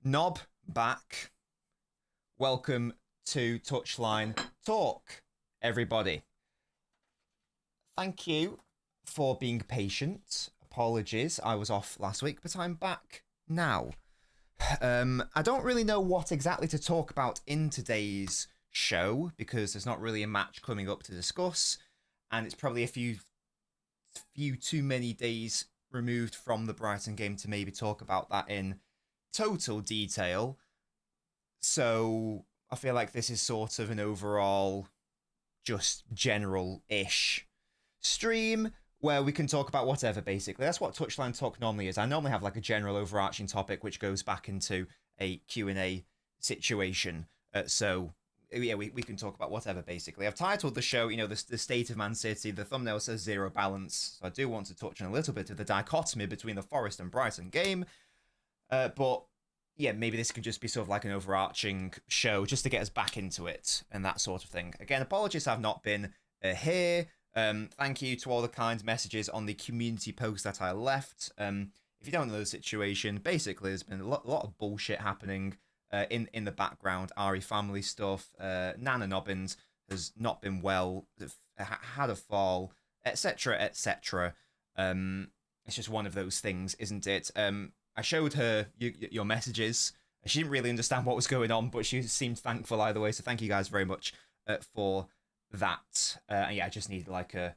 Nob back. Welcome to Touchline Talk, everybody. Thank you for being patient. Apologies, I was off last week, but I'm back now. I don't really know what exactly to talk about in today's show because there's not really a match coming up to discuss, and it's probably a few too many days removed from the Brighton game to maybe talk about that in total detail. So I feel like this is sort of an overall just general-ish stream where we can talk about whatever, basically. That's what Touchline Talk normally is. I normally have like a general overarching topic which goes back into a Q&A situation. So yeah, we can talk about whatever, basically. I've titled the show, the state of Man City. The thumbnail says zero balance. So I do want to touch on a little bit of the dichotomy between the Forest and Brighton game. But yeah, maybe this could just be sort of like an overarching show just to get us back into it and that sort of thing. Again, apologies I've not been here. Thank you to all the kind messages on the community post that I left. If you don't know the situation, basically there's been a lot of bullshit happening in the background. Ari family stuff. Nana Nobbins has not been well, had a fall, etc., etc. It's just one of those things, isn't it? I showed her your messages. She didn't really understand what was going on, but she seemed thankful either way. So thank you guys very much for that. Yeah, I just needed like a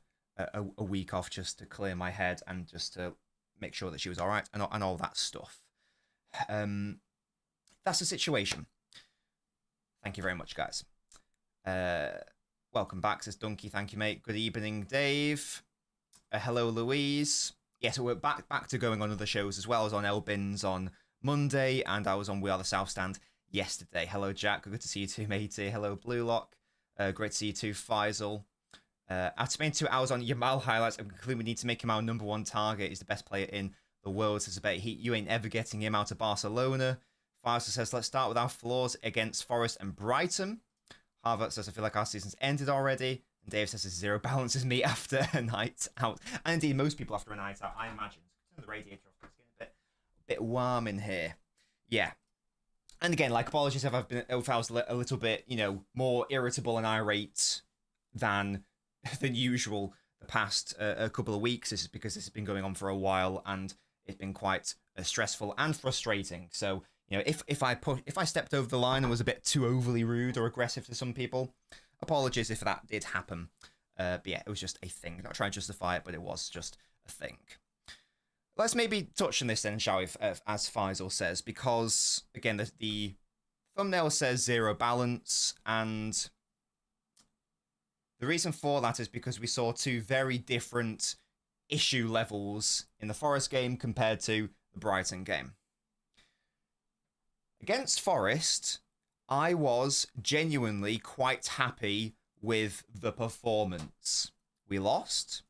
week off just to clear my head and just to make sure that she was all right and all that stuff. That's the situation. Thank you very much, guys. Welcome back, says Donkey. Thank you, mate. Good evening, Dave. Hello, Louise. Yeah, so we're back to going on other shows as well. I was on LNobbins on Monday, and I was on We Are the South Stand yesterday. Hello, Jack. Good to see you too, matey. Hello, Blue Lock. Great to see you too, Faisal. After spending 2 hours on Yamal highlights, I conclude we need to make him our number one target. He's the best player in the world. Says about Heat. You ain't ever getting him out of Barcelona. Faisal says, let's start with our flaws against Forest and Brighton. Harvard says, I feel like our season's ended already. And Dave says, zero balances me after a night out. And indeed, most people after a night out, I imagine. Turn the radiator off because it's getting a bit warm in here. Yeah. And again, like, apologies if I was a little bit, more irritable and irate than usual the past a couple of weeks. This is because this has been going on for a while and it's been quite stressful and frustrating. So, if I stepped over the line and was a bit too overly rude or aggressive to some people, apologies if that did happen. But yeah, it was just a thing. Not trying to justify it, but it was just a thing. Let's maybe touch on this then, shall we, as Faisal says, because, again, the thumbnail says zero balance, and the reason for that is because we saw two very different issue levels in the Forest game compared to the Brighton game. Against Forest, I was genuinely quite happy with the performance. We lost,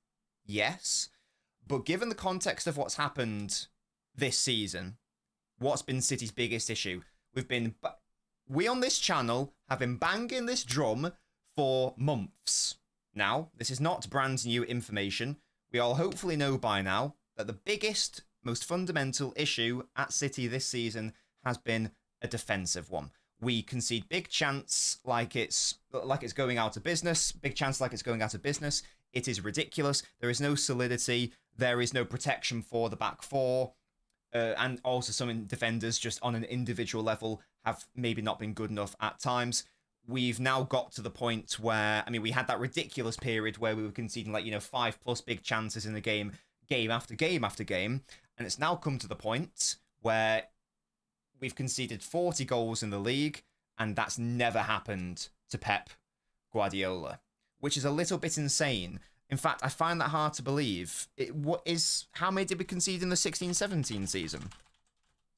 yes, but given the context of what's happened this season, what's been City's biggest issue? We on this channel have been banging this drum for months. Now, this is not brand new information. We all hopefully know by now that the biggest, most fundamental issue at City this season has been a defensive one. We concede big chance like it's going out of business. Big chance like it's going out of business. It is ridiculous. There is no solidity. There is no protection for the back four. And also some defenders just on an individual level have maybe not been good enough at times. We've now got to the point where, we had that ridiculous period where we were conceding 5+ big chances in the game after game after game. And it's now come to the point where we've conceded 40 goals in the league, and that's never happened to Pep Guardiola, which is a little bit insane. In fact, I find that hard to believe. How many did we concede in the 16-17 season?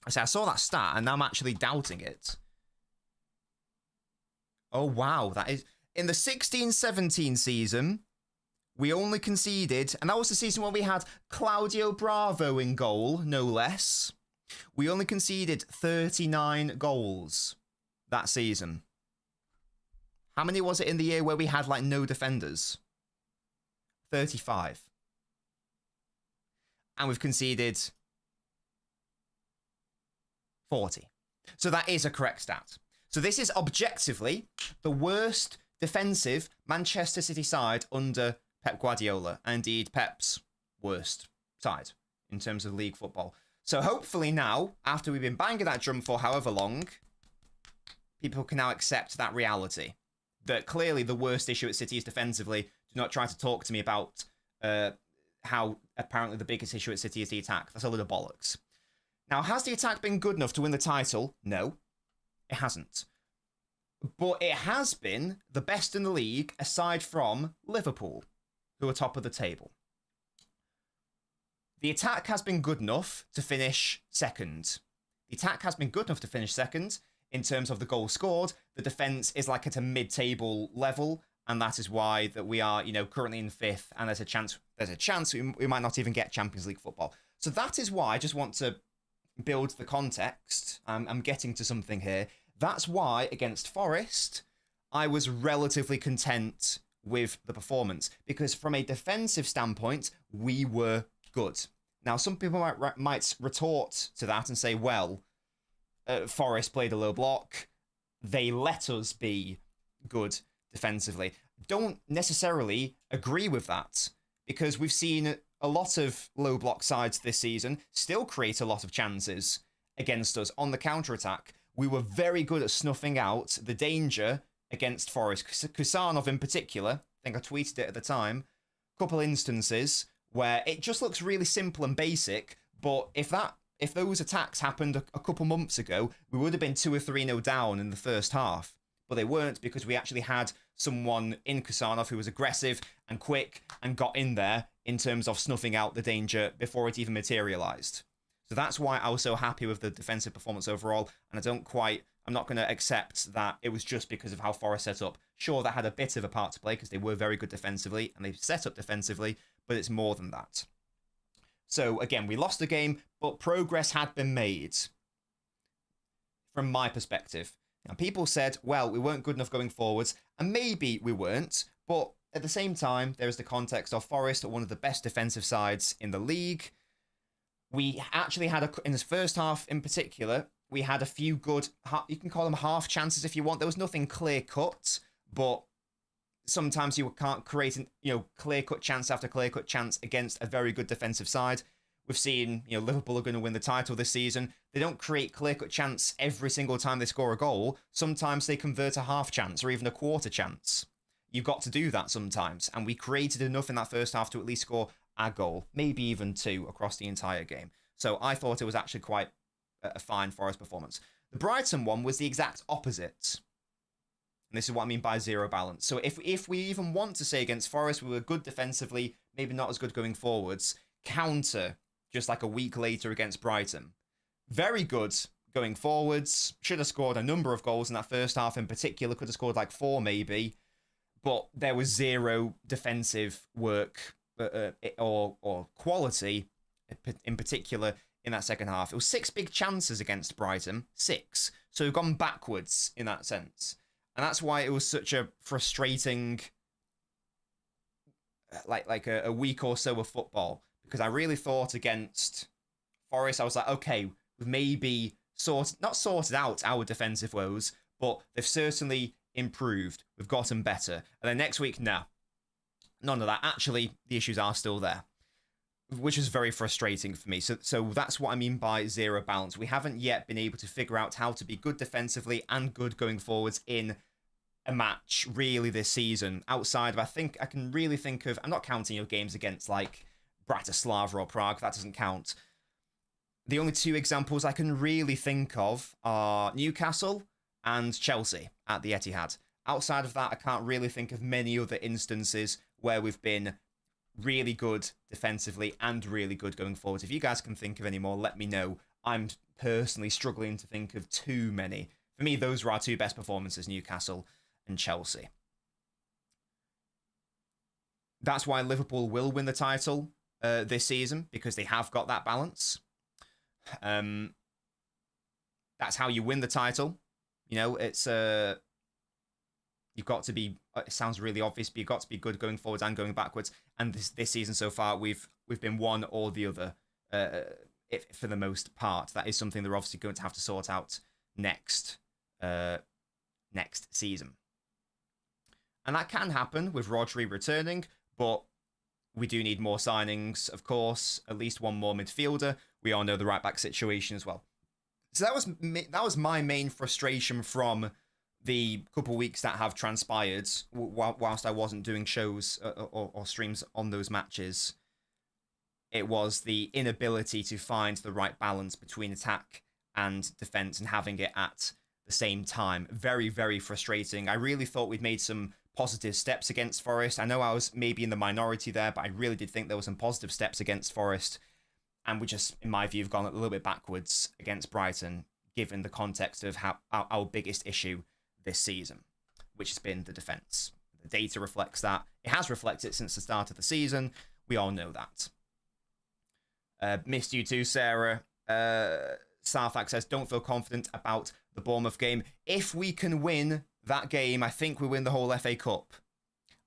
I saw that stat, and now I'm actually doubting it. Oh, wow. That is... In the 16-17 season, we only conceded, and that was the season where we had Claudio Bravo in goal, no less. We only conceded 39 goals that season. How many was it in the year where we had no defenders? 35. And we've conceded 40. So that is a correct stat. So this is objectively the worst defensive Manchester City side under Pep Guardiola, and indeed Pep's worst side in terms of league football. So hopefully now, after we've been banging that drum for however long, people can now accept that reality. That clearly the worst issue at City is defensively. Do not try to talk to me about how apparently the biggest issue at City is the attack. That's a load of bollocks. Now, has the attack been good enough to win the title? No, it hasn't. But it has been the best in the league aside from Liverpool, who are top of the table. The attack has been good enough to finish second. The attack has been good enough to finish second in terms of the goals scored. The defence is like at a mid-table level, and that is why that we are, currently in fifth, and there's a chance we might not even get Champions League football. So that is why I just want to build the context. I'm getting to something here. That's why against Forest, I was relatively content with the performance, because from a defensive standpoint, we were good. Now, some people might retort to that and say, well, Forest played a low block. They let us be good defensively. Don't necessarily agree with that, because we've seen a lot of low block sides this season still create a lot of chances against us on the counter-attack. We were very good at snuffing out the danger against Forest. Kusanov in particular, I think I tweeted it at the time, a couple instances where it just looks really simple and basic, but if those attacks happened a couple months ago, we would have been 2 or 3-0 down in the first half. But they weren't, because we actually had someone in Kusanov who was aggressive and quick and got in there in terms of snuffing out the danger before it even materialised. So that's why I was so happy with the defensive performance overall, and I'm not going to accept that it was just because of how Forest set up. Sure, that had a bit of a part to play because they were very good defensively and they set up defensively, but it's more than that. So again, we lost the game, but progress had been made from my perspective. Now, people said, well, we weren't good enough going forwards, and maybe we weren't, but at the same time, there is the context of Forest, one of the best defensive sides in the league. We actually had, in this first half in particular, we had a few good, you can call them half chances if you want. There was nothing clear-cut, but sometimes you can't create clear-cut chance after clear-cut chance against a very good defensive side. We've seen, Liverpool are going to win the title this season. They don't create clear-cut chance every single time they score a goal. Sometimes they convert a half chance or even a quarter chance. You've got to do that sometimes, and we created enough in that first half to at least score a goal, maybe even 2 across the entire game. So I thought it was actually quite a fine Forest performance. The Brighton one was the exact opposite. And this is what I mean by zero balance. So if we even want to say against Forest we were good defensively, maybe not as good going forwards, counter just like a week later against Brighton. Very good going forwards. Should have scored a number of goals in that first half in particular. Could have scored like 4 maybe. But there was zero defensive work or quality in particular in that second half. It was 6 big chances against Brighton. 6. So we've gone backwards in that sense. And that's why it was such a frustrating like a week or so of football. Because I really thought against Forest, I was like, okay, we've maybe not sorted out our defensive woes, but they've certainly improved. We've gotten better. And then next week, no. None of that. Actually, the issues are still there, which is very frustrating for me. So that's what I mean by zero balance. We haven't yet been able to figure out how to be good defensively and good going forwards in a match, really, this season. Outside of, I can really think of, I'm not counting your games against, like, Bratislava or Prague. That doesn't count. The only 2 examples I can really think of are Newcastle and Chelsea at the Etihad. Outside of that, I can't really think of many other instances where we've been really good defensively and really good going forward. If you guys can think of any more, let me know. I'm personally struggling to think of too many. For me, those were our 2 best performances, Newcastle and Chelsea. That's why Liverpool will win the title this season, because they have got that balance. That's how you win the title. It's you've got to be. It sounds really obvious, but you've got to be good going forwards and going backwards. And this season so far, we've been one or the other, for the most part. That is something they're obviously going to have to sort out next season. And that can happen with Rodri returning, but we do need more signings, of course, at least one more midfielder. We all know the right-back situation as well. So that was my main frustration from the couple weeks that have transpired whilst I wasn't doing shows or streams on those matches. It was the inability to find the right balance between attack and defense and having it at the same time. Very, very frustrating. I really thought we'd made some positive steps against Forest. I know I was maybe in the minority there, but I really did think there were some positive steps against Forest. And we just, in my view, have gone a little bit backwards against Brighton, given the context of how our biggest issue this season, which has been the defence. The data reflects that. It has reflected since the start of the season. We all know that. Missed you too, Sarah. Sarthak says, don't feel confident about the Bournemouth game. If we can win that game, I think we win the whole FA Cup.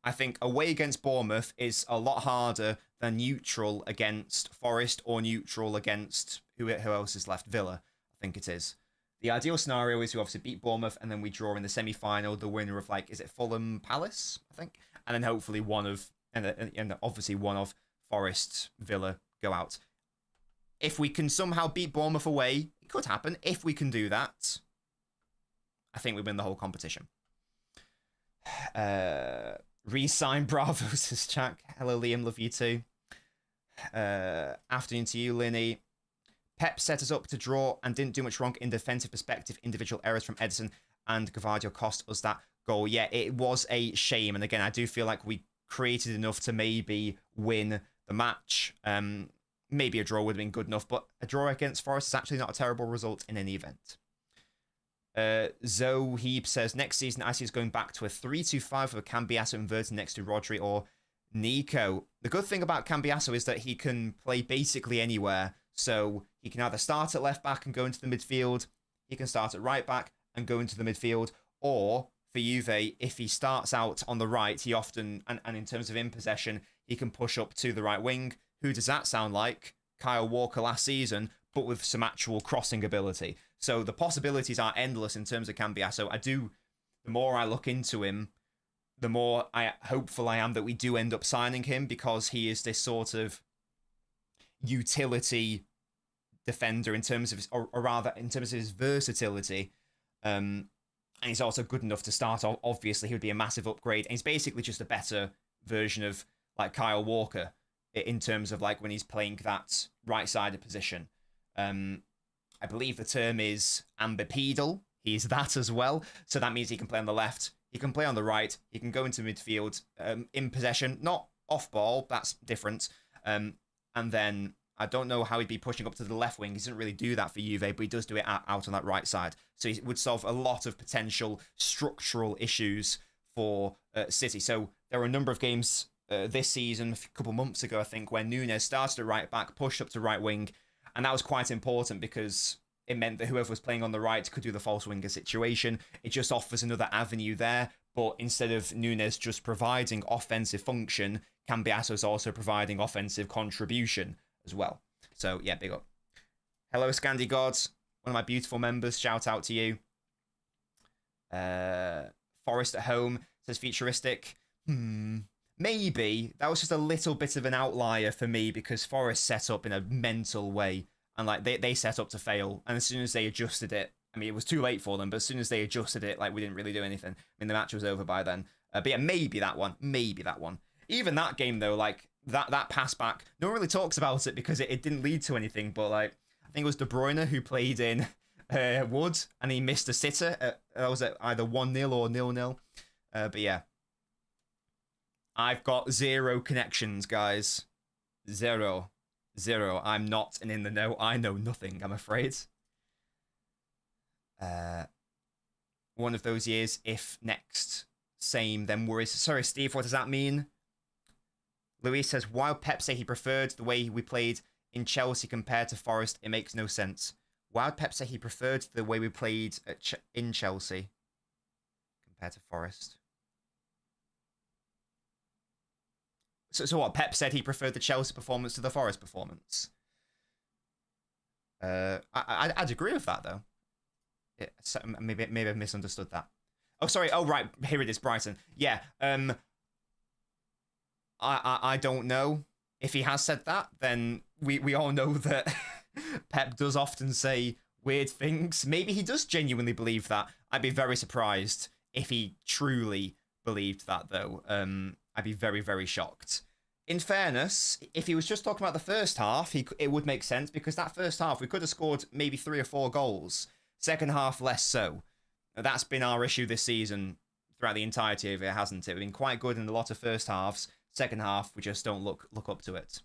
I think away against Bournemouth is a lot harder than neutral against Forest or neutral against who else is left? Villa, I think it is. The ideal scenario is we obviously beat Bournemouth and then we draw in the semi-final, the winner of, like, is it Fulham Palace, I think? And then hopefully one of Forest, Villa go out. If we can somehow beat Bournemouth away, it could happen. If we can do that, I think we win the whole competition. Re-sign Bravo, says Jack. Hello, Liam. Love you too. Afternoon to you, Linny. Pep set us up to draw and didn't do much wrong in defensive perspective. Individual errors from Edison and Guardiola cost us that goal. Yeah, it was a shame. And again, I do feel like we created enough to maybe win the match. Maybe a draw would have been good enough, but a draw against Forest is actually not a terrible result in any event. Zoheeb says, next season, I see us going back to a 3-2-5 with a Cambiasso inverted next to Rodri or Nico. The good thing about Cambiasso is that he can play basically anywhere. So he can either start at left back and go into the midfield, he can start at right back and go into the midfield, or for Juve, if he starts out on the right, he often, and in terms of in possession, he can push up to the right wing. Who does that sound like? Kyle Walker last season, but with some actual crossing ability. So the possibilities are endless in terms of Cambiasso. The more I look into him, the more hopeful I am that we do end up signing him, because he is this sort of utility defender in terms of his, or rather in terms of his versatility. And he's also good enough to start. Obviously, he would be a massive upgrade. And he's basically just a better version of like Kyle Walker in terms of like when he's playing that right-sided position. I believe the term is ambipedal. He's that as well. So that means he can play on the left. He can play on the right. He can go into midfield in possession, not off ball. That's different. And then I don't know how he'd be pushing up to the left wing. He doesn't really do that for Juve, but he does do it out on that right side. So he would solve a lot of potential structural issues for City. So there were a number of games this season, a couple months ago, I think, where Nunes started at right back, pushed up to right wing. And that was quite important because it meant that whoever was playing on the right could do the false winger situation. It just offers another avenue there. But instead of Nunes just providing offensive function, Cambiasso is also providing offensive contribution as well. So, yeah, big up. Hello, Scandi Gods, one of my beautiful members. Shout out to you. Forest at home says futuristic. Maybe. That was just a little bit of an outlier for me because Forest set up in a mental way. And like they set up to fail. And as soon as they adjusted it, I mean, it was too late for them, but as soon as they adjusted it, like we didn't really do anything. I mean, the match was over by then. But yeah, maybe that one. Maybe that one. Even that game, though, like that pass back, no one really talks about it because it didn't lead to anything. But like, I think it was De Bruyne who played in Wood and he missed a sitter. That was at either 1-0 or 0-0. But yeah. I've got zero connections, guys. Zero. I'm not an in the know. I know nothing, I'm afraid. One of those years, if next. Same, then worries. Sorry, Steve, what does that mean? Luis says, while Pep say he preferred the way we played in Chelsea compared to Forest, it makes no sense. Why would Pep say he preferred the way we played in Chelsea compared to Forest? So what? Pep said he preferred the Chelsea performance to the Forest performance. I'd agree with that, though. Maybe I've misunderstood that. Oh, sorry. Oh, right. Here it is, Brighton. Yeah. I don't know. If he has said that, then we all know that Pep does often say weird things. Maybe he does genuinely believe that. I'd be very surprised if he truly believed that, though. I'd be very, very shocked. In fairness, if he was just talking about the first half, it would make sense, because that first half, we could have scored maybe 3 or 4 goals. Second half, less so. That's been our issue this season throughout the entirety of it, hasn't it? We've been quite good in a lot of first halves. Second half, we just don't look up to it.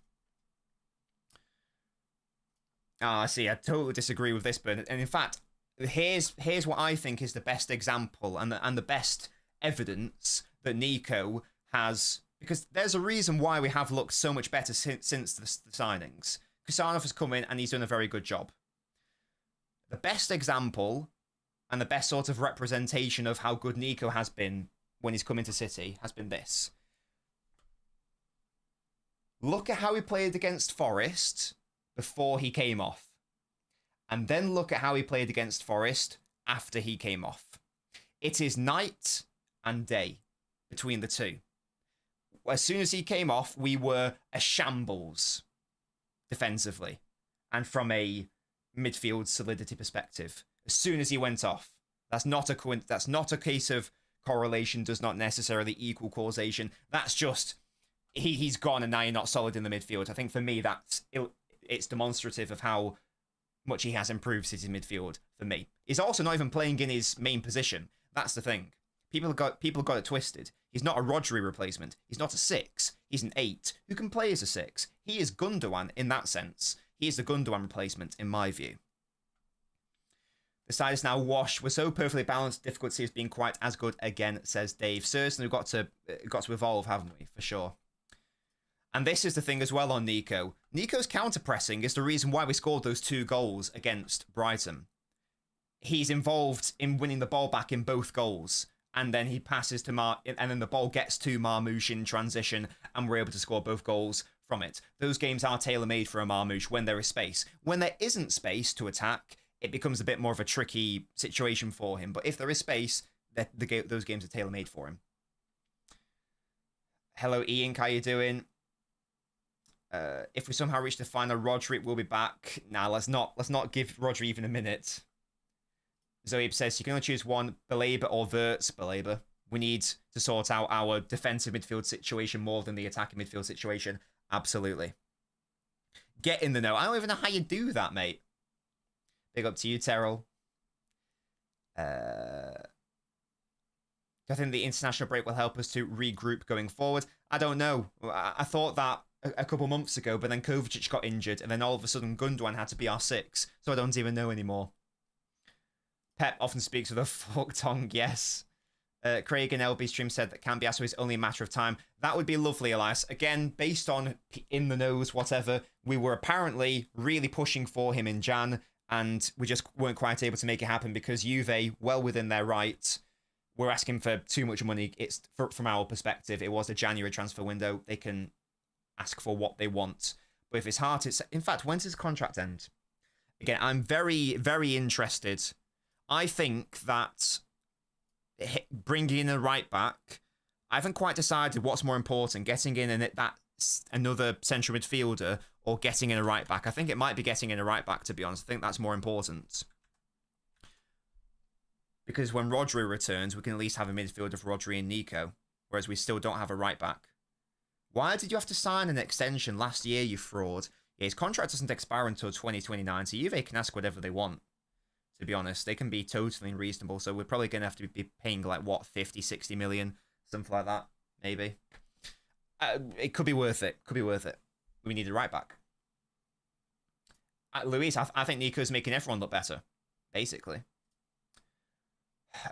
I see. I totally disagree with this, but and in fact, here's what I think is the best example and the best evidence that Nico has, because there's a reason why we have looked so much better since the signings. Kusanov has come in and he's done a very good job. The best example and the best sort of representation of how good Nico has been when he's come into City has been this. Look at how he played against Forest before he came off. And then look at how he played against Forest after he came off. It is night and day between the two. As soon as he came off, we were a shambles defensively and from a midfield solidity perspective. As soon as he went off, that's not a case of correlation does not necessarily equal causation. That's just he's gone and now you're not solid in the midfield. I think for me it's demonstrative of how much he has improved City's midfield for me. He's also not even playing in his main position. That's the thing. People got it twisted. He's not a Rodri replacement. He's not a 6. He's an 8 who can play as a 6. He is Gundogan in that sense. He is the Gundogan replacement in my view. The side is now washed. We're so perfectly balanced. Difficulty has been quite as good again, says Dave. Certainly we've got to evolve, haven't we? For sure. And this is the thing as well on Nico. Nico's counter-pressing is the reason why we scored those 2 goals against Brighton. He's involved in winning the ball back in both goals. And then he passes to and then the ball gets to Marmoush in transition, and we're able to score both goals from it. Those games are tailor-made for a Marmoush when there is space. When there isn't space to attack, it becomes a bit more of a tricky situation for him. But if there is space, those games are tailor-made for him. Hello, Ian. How you doing? If we somehow reach the final, Rodri will be back. Nah, let's not give Rodri even a minute. Zoeb says you can only choose one, Baleba or Wirtz. Baleba. We need to sort out our defensive midfield situation more than the attacking midfield situation. Absolutely. Get in the know. I don't even know how you do that, mate. Big up to you, Terrell. Do I think the international break will help us to regroup going forward? I don't know. I thought that a couple months ago, but then Kovacic got injured, and then all of a sudden Gundogan had to be our 6, so I don't even know anymore. Pep often speaks with a forked tongue, yes. Craig in LB stream said that Cambiasso is only a matter of time. That would be lovely, Elias. Again, based on in the nose, whatever, we were apparently really pushing for him in Jan, and we just weren't quite able to make it happen because Juve, well within their right, were asking for too much money. It's from our perspective, it was a January transfer window. They can ask for what they want. But if it's hard, in fact, when does his contract end? Again, I'm very, very interested. I think that bringing in a right back, I haven't quite decided what's more important, getting in another central midfielder or getting in a right back. I think it might be getting in a right back, to be honest. I think that's more important. Because when Rodri returns, we can at least have a midfield of Rodri and Nico, whereas we still don't have a right back. Why did you have to sign an extension last year, you fraud? Yeah, his contract doesn't expire until 2029, so Juve can ask whatever they want. To be honest, they can be totally unreasonable, so we're probably going to have to be paying, like, what, 50, 60 million? Something like that, maybe. It could be worth it. Could be worth it. We need a right back. Luis, I think Nico's making everyone look better, basically.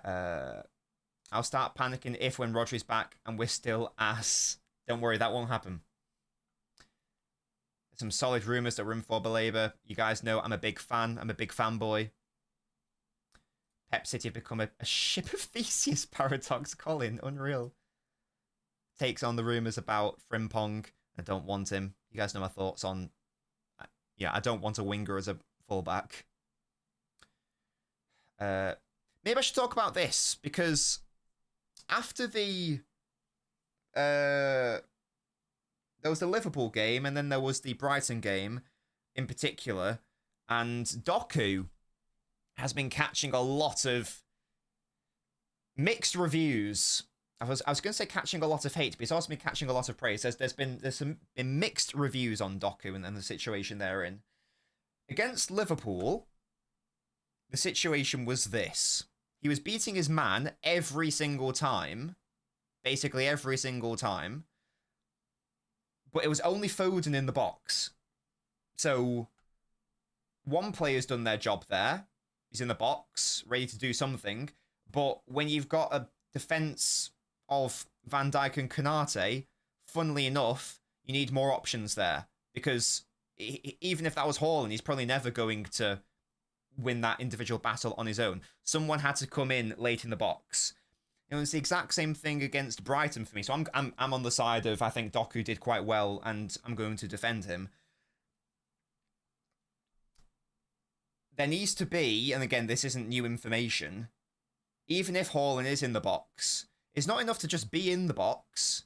I'll start panicking if when Rodri's back and we're still ass. Don't worry, that won't happen. There's some solid rumours that room for Baleba. You guys know I'm a big fan. I'm a big fanboy. Pep City have become a ship of Theseus, Paradox Colin. Unreal. Takes on the rumours about Frimpong. I don't want him. You guys know my thoughts on... Yeah, I don't want a winger as a fullback. Maybe I should talk about this, because after there was the Liverpool game, and then there was the Brighton game in particular, and Doku has been catching a lot of mixed reviews. I was going to say catching a lot of hate, but he's also been catching a lot of praise. There's been mixed reviews on Doku and the situation they're in. Against Liverpool, the situation was this. He was beating his man every single time. Basically every single time. But it was only Foden in the box. So, one player's done their job there. He's in the box, ready to do something. But when you've got a defence of Van Dijk and Konate, funnily enough, you need more options there. Because even if that was Haaland, he's probably never going to win that individual battle on his own. Someone had to come in late in the box. You know, it's the exact same thing against Brighton for me. So I'm on the side of, I think Doku did quite well, and I'm going to defend him. There needs to be, and again, this isn't new information, even if Haaland is in the box, it's not enough to just be in the box.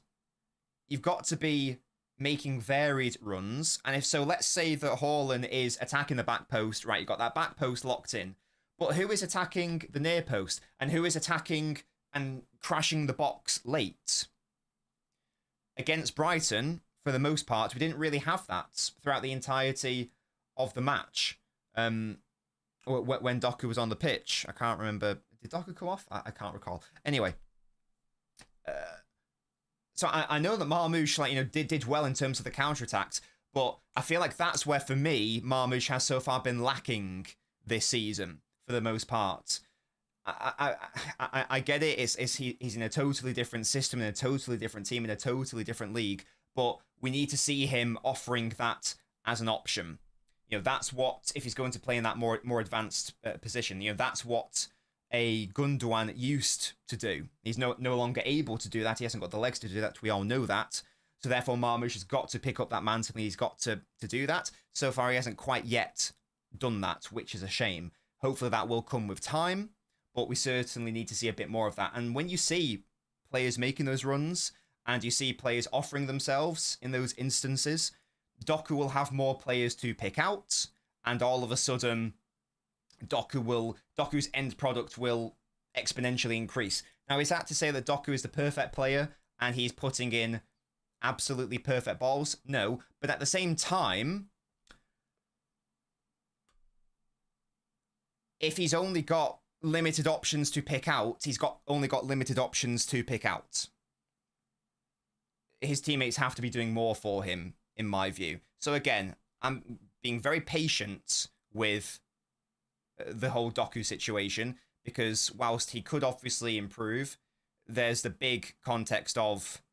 You've got to be making varied runs. And if so, let's say that Haaland is attacking the back post. Right, you've got that back post locked in. But who is attacking the near post? And who is attacking and crashing the box late? Against Brighton, for the most part, we didn't really have that throughout the entirety of the match. When Doku was on the pitch. I can't remember. Did Doku come off? I can't recall. Anyway. So I know that Marmoush, did well in terms of the counterattacks, but I feel like that's where, for me, Marmoush has so far been lacking this season, for the most part. I get it. He's in a totally different system, in a totally different team, in a totally different league, but we need to see him offering that as an option. That's what, if he's going to play in that more advanced position, that's what a Gundogan used to do. He's no longer able to do that. He hasn't got the legs to do that. We all know that. So therefore, Marmoush has got to pick up that mantle. He's got to do that. So far, he hasn't quite yet done that, which is a shame. Hopefully, that will come with time, but we certainly need to see a bit more of that. And when you see players making those runs, and you see players offering themselves in those instances, Doku will have more players to pick out, and all of a sudden, Doku's end product will exponentially increase. Now, is that to say that Doku is the perfect player and he's putting in absolutely perfect balls? No, but at the same time, if he's only got limited options to pick out, he's only got limited options to pick out. His teammates have to be doing more for him, in my view. So again, I'm being very patient with the whole Doku situation, because whilst he could obviously improve, there's the big context of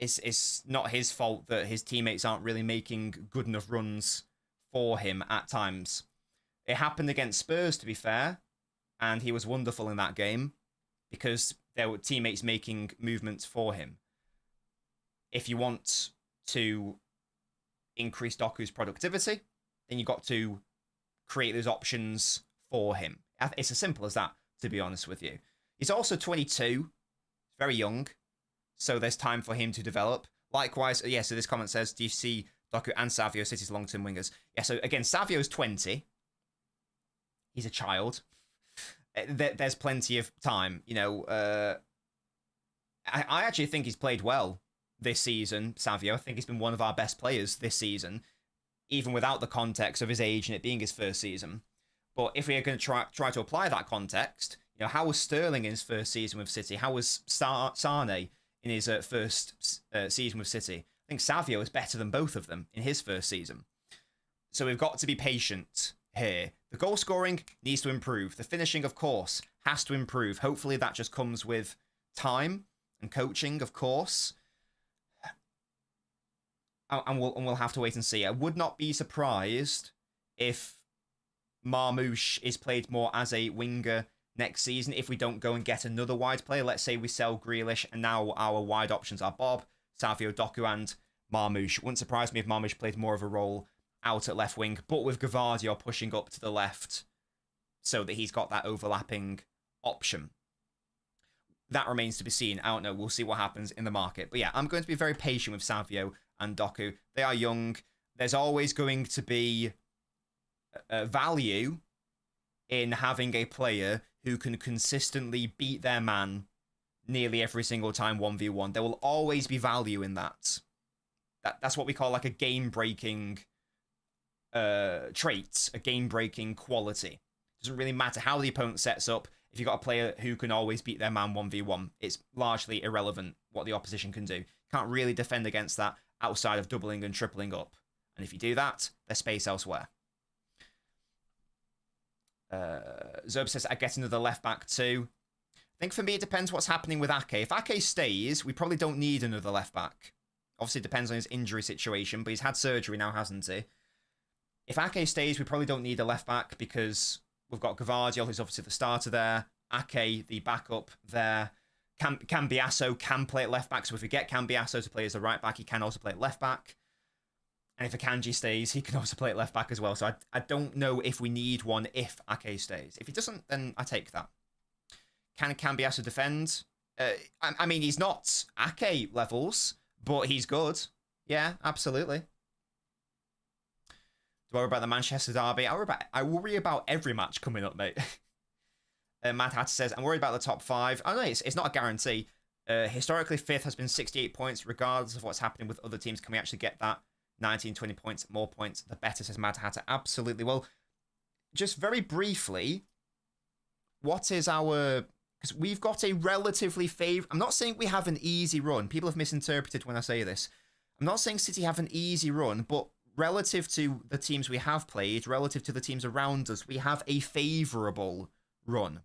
it's not his fault that his teammates aren't really making good enough runs for him at times. It happened against Spurs, to be fair, and he was wonderful in that game because there were teammates making movements for him. If you want to increase Doku's productivity, then you've got to create those options for him. It's as simple as that, to be honest with you. He's also 22, very young, so there's time for him to develop. Likewise, so this comment says, do you see Doku and Savio City's long-term wingers? Yeah, so again, Savio's 20. He's a child. There's plenty of time. I actually think he's played well this season, Savio. I think he's been one of our best players this season, even without the context of his age and it being his first season. But if we are going to try to apply that context, how was Sterling in his first season with City? How was Sane in his first season with City? I think Savio is better than both of them in his first season. So we've got to be patient here. The goal scoring needs to improve. The finishing, of course, has to improve. Hopefully that just comes with time and coaching, of course. And we'll have to wait and see. I would not be surprised if Marmoush is played more as a winger next season if we don't go and get another wide player. Let's say we sell Grealish and now our wide options are Bob, Savio, Doku and Marmoush. Wouldn't surprise me if Marmoush played more of a role out at left wing, but with Guardiola pushing up to the left so that he's got that overlapping option. That remains to be seen. I don't know. We'll see what happens in the market. But yeah, I'm going to be very patient with Savio and Doku. They are young. There's always going to be value in having a player who can consistently beat their man nearly every single time 1v1. There will always be value in that. That's what we call like a game-breaking trait, a game-breaking quality. It doesn't really matter how the opponent sets up. If you've got a player who can always beat their man 1v1, it's largely irrelevant what the opposition can do. Can't really defend against that outside of doubling and tripling up. And if you do that, there's space elsewhere. Zerb says, I get another left back too. I think for me, it depends what's happening with Ake. If Ake stays, we probably don't need another left back. Obviously, it depends on his injury situation, but he's had surgery now, hasn't he? If Ake stays, we probably don't need a left back because we've got Guardiola, who's obviously the starter there. Ake, the backup there. Cambiasso can play at left back, so if we get Cambiasso to play as a right back, he can also play at left back. And if Akanji stays, he can also play at left back as well. So I don't know if we need one if Ake stays. If he doesn't, then I take that. Can Cambiasso defend? I mean, he's not Ake levels, but he's good. Yeah, absolutely. Do I worry about the Manchester derby? I worry about every match coming up, mate. Mad Hatter says, I'm worried about the top 5. I don't know, it's not a guarantee. Historically, 5th has been 68 points. Regardless of what's happening with other teams, can we actually get that? 19, 20 points, more points, the better, says Mad Hatter. Absolutely. Well, just very briefly, what is our... Because we've got a relatively I'm not saying we have an easy run. People have misinterpreted when I say this. I'm not saying City have an easy run, but relative to the teams we have played, relative to the teams around us, we have a favourable run.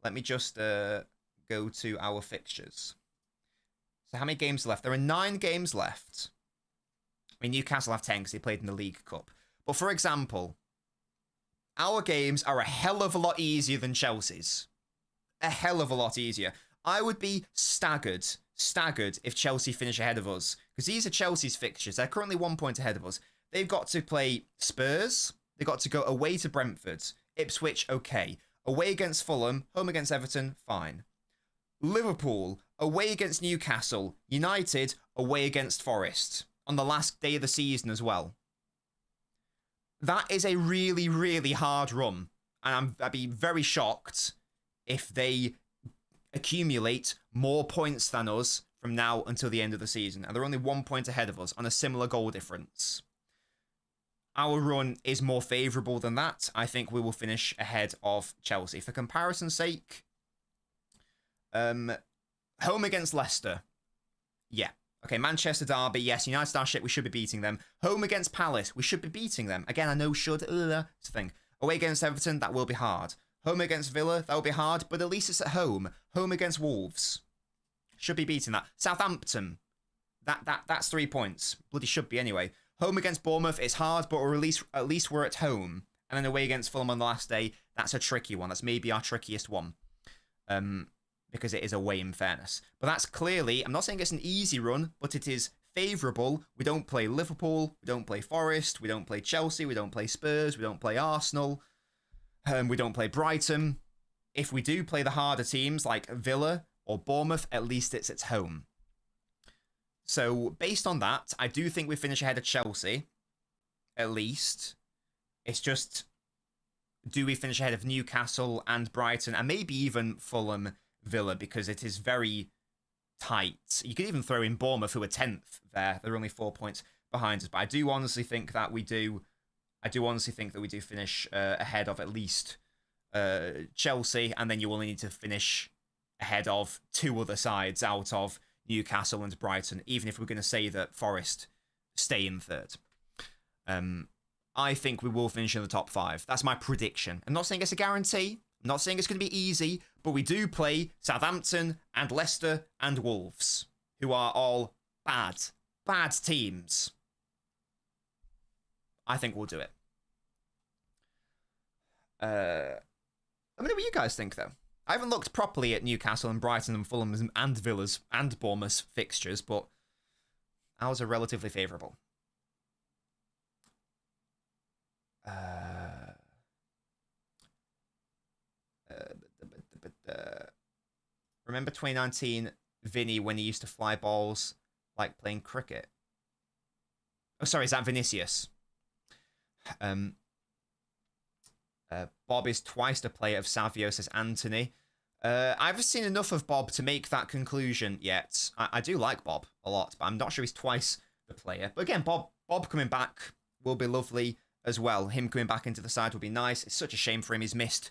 Let me just go to our fixtures. So how many games left? There are 9 games left. I mean, Newcastle have 10 because they played in the League Cup. But for example, our games are a hell of a lot easier than Chelsea's. A hell of a lot easier. I would be staggered if Chelsea finish ahead of us. Because these are Chelsea's fixtures. They're currently 1 point ahead of us. They've got to play Spurs. They've got to go away to Brentford. Ipswich, okay. Away against Fulham. Home against Everton, fine. Liverpool, away against Newcastle. United, away against Forest. On the last day of the season as well. That is a really, really hard run. And I'd be very shocked if they accumulate more points than us from now until the end of the season. And they're only 1 point ahead of us on a similar goal difference. Our run is more favourable than that. I think we will finish ahead of Chelsea. For comparison's sake, home against Leicester. Yeah. Okay, Manchester derby, yes. United Starship, we should be beating them. Home against Palace, we should be beating them. Again, I know should, it's a thing. Away against Everton, that will be hard. Home against Villa, that will be hard, but at least it's at home. Home against Wolves, should be beating that. Southampton, that's 3 points. Bloody should be anyway. Home against Bournemouth, it's hard, but at least we're at home. And then away against Fulham on the last day, that's a tricky one. That's maybe our trickiest one. Because it is away in fairness. But that's clearly, I'm not saying it's an easy run, but it is favourable. We don't play Liverpool, we don't play Forest, we don't play Chelsea, we don't play Spurs, we don't play Arsenal, we don't play Brighton. If we do play the harder teams like Villa or Bournemouth, at least it's at home. So based on that, I do think we finish ahead of Chelsea, at least. It's just, do we finish ahead of Newcastle and Brighton, and maybe even Fulham, Villa, because it is very tight. You could even throw in Bournemouth, who are 10th there. They're only 4 points behind us. But I do honestly think that we do. I do honestly think that we do finish ahead of at least Chelsea, and then you only need to finish ahead of 2 other sides out of Newcastle and Brighton, even if we're going to say that Forest stay in 3rd. I think we will finish in the top 5. That's my prediction. I'm not saying it's a guarantee. I'm not saying it's going to be easy, but we do play Southampton and Leicester and Wolves, who are all bad teams. I think we'll do it. Let me know what you guys think, though. I haven't looked properly at Newcastle and Brighton and Fulham and Villa's and Bournemouth's fixtures, but ours are relatively favourable. Remember 2019 Vinny when he used to fly balls like playing cricket? Oh, sorry, is that Vinicius? Bob is twice the player of Savio, says Anthony. I haven't seen enough of Bob to make that conclusion yet. I do like Bob a lot, but I'm not sure he's twice the player. But again, Bob coming back will be lovely as well. Him coming back into the side will be nice. It's such a shame for him. He's missed.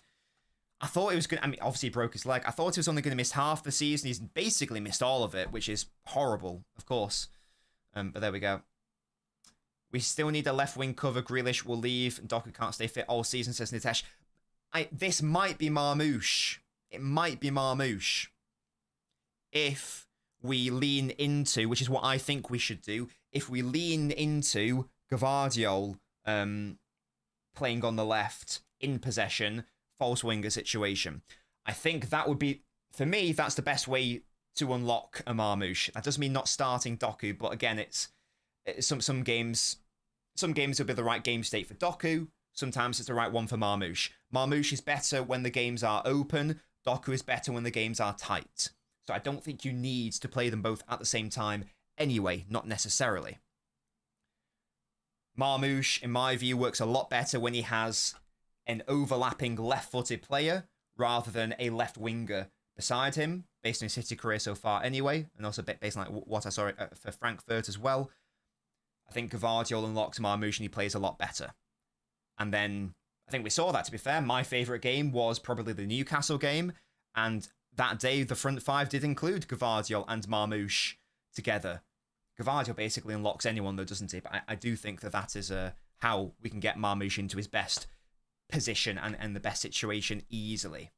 I thought he was going to... I mean, obviously he broke his leg. I thought he was only going to miss half the season. He's basically missed all of it, which is horrible, of course. But there we go. We still need a left wing cover. Grealish will leave. And Doku can't stay fit all season, says Nitesh. This might be Marmouche. It might be Marmouche. If we lean into, which is what I think we should do, if we lean into Guardiola playing on the left, in possession, false winger situation. I think that would be, for me, that's the best way to unlock a Marmouche. That doesn't mean not starting Doku, but again, it's some games will be the right game state for Doku. Sometimes it's the right one for Marmouche. Marmouche is better when the games are open. Doku is better when the games are tight. So I don't think you need to play them both at the same time anyway, not necessarily. Marmouche, in my view, works a lot better when he has an overlapping left-footed player rather than a left winger beside him, based on his City career so far anyway, and also based on what I saw for Frankfurt as well. I think Guardiola unlocks Marmouche and he plays a lot better. And then, I think we saw that, to be fair. My favourite game was probably the Newcastle game, and that day the front five did include Guardiola and Marmouche together. Guardiola basically unlocks anyone though, doesn't he? But I do think that is how we can get Marmouche into his best position and the best situation easily.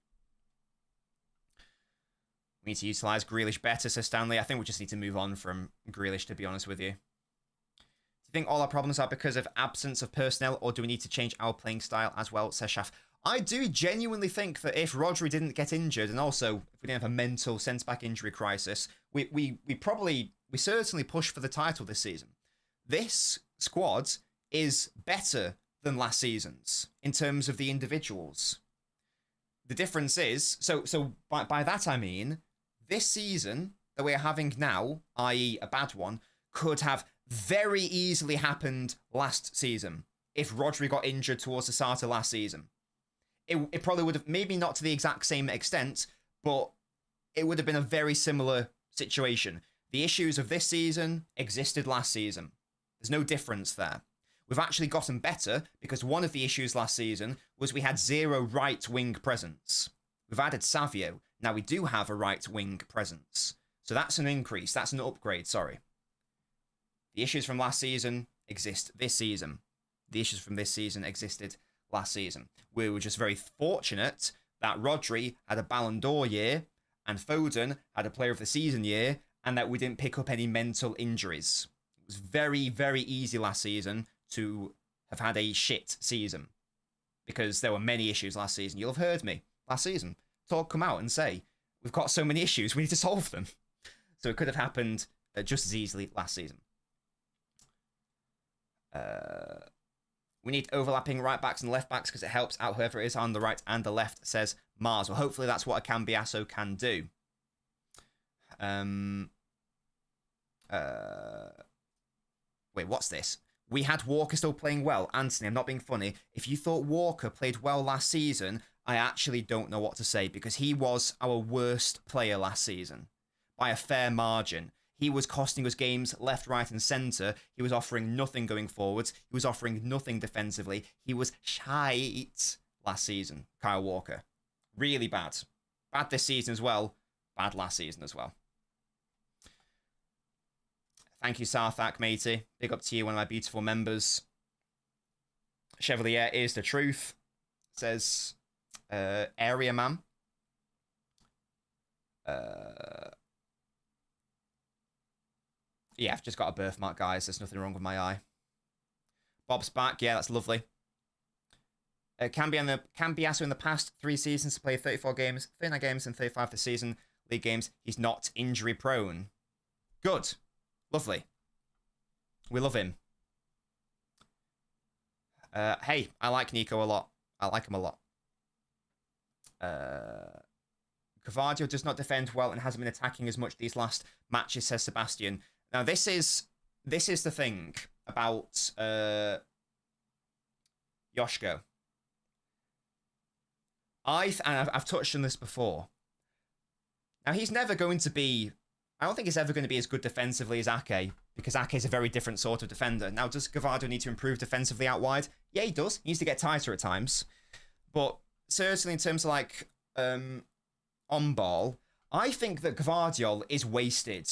We need to utilise Grealish better, says Stanley. I think we just need to move on from Grealish, to be honest with you. Do you think all our problems are because of absence of personnel, or do we need to change our playing style as well, says Shaf? I do genuinely think that if Rodri didn't get injured, and also if we didn't have a mental centre-back injury crisis, we certainly push for the title this season. This squad is better than last season's in terms of the individuals. The difference is, so by that I mean, this season that we're having now, i.e. a bad one, could have very easily happened last season if Rodri got injured towards the start of last season. It probably would have, maybe not to the exact same extent, but it would have been a very similar situation. The issues of this season existed last season. There's no difference there. We've actually gotten better because one of the issues last season was we had zero right wing presence. We've added Savio. Now we do have a right wing presence. So that's an increase. That's an upgrade, sorry. The issues from last season exist this season. The issues from this season existed last season. We were just very fortunate that Rodri had a Ballon d'Or year and Foden had a Player of the Season year, and that we didn't pick up any mental injuries. It was very, very easy last season to have had a shit season because there were many issues last season. You'll have heard me last season come out and say, we've got so many issues, we need to solve them. So it could have happened just as easily last season. We need overlapping right backs and left backs because it helps out whoever it is on the right and the left, says Mars. Well, hopefully that's what a Cambiasso can do. Wait, what's this? We had Walker still playing well. Anthony, I'm not being funny. If you thought Walker played well last season, I actually don't know what to say because he was our worst player last season by a fair margin. He was costing us games left, right, and centre. He was offering nothing going forwards. He was offering nothing defensively. He was shite last season, Kyle Walker. Really bad. Bad this season as well. Bad last season as well. Thank you, Sarthak, matey. Big up to you, one of my beautiful members. Chevalier is the truth, says Area Man. Yeah, I've just got a birthmark, guys. There's nothing wrong with my eye. Bob's back. Yeah, that's lovely. Cambiasso in the past 3 seasons to play 34 games, 39 games, and 35 this season. League games. He's not injury prone. Good. Lovely. We love him. Hey, I like Nico a lot. I like him a lot. Guardiola does not defend well and hasn't been attacking as much these last matches, says Sebastian. Now, this is the thing about Yoshko. I've touched on this before. Now, he's never going to be... I don't think he's ever going to be as good defensively as Ake, because Ake is a very different sort of defender. Now, does Guardiola need to improve defensively out wide? Yeah, he does. He needs to get tighter at times. But certainly in terms of, like, on ball, I think that Guardiola is wasted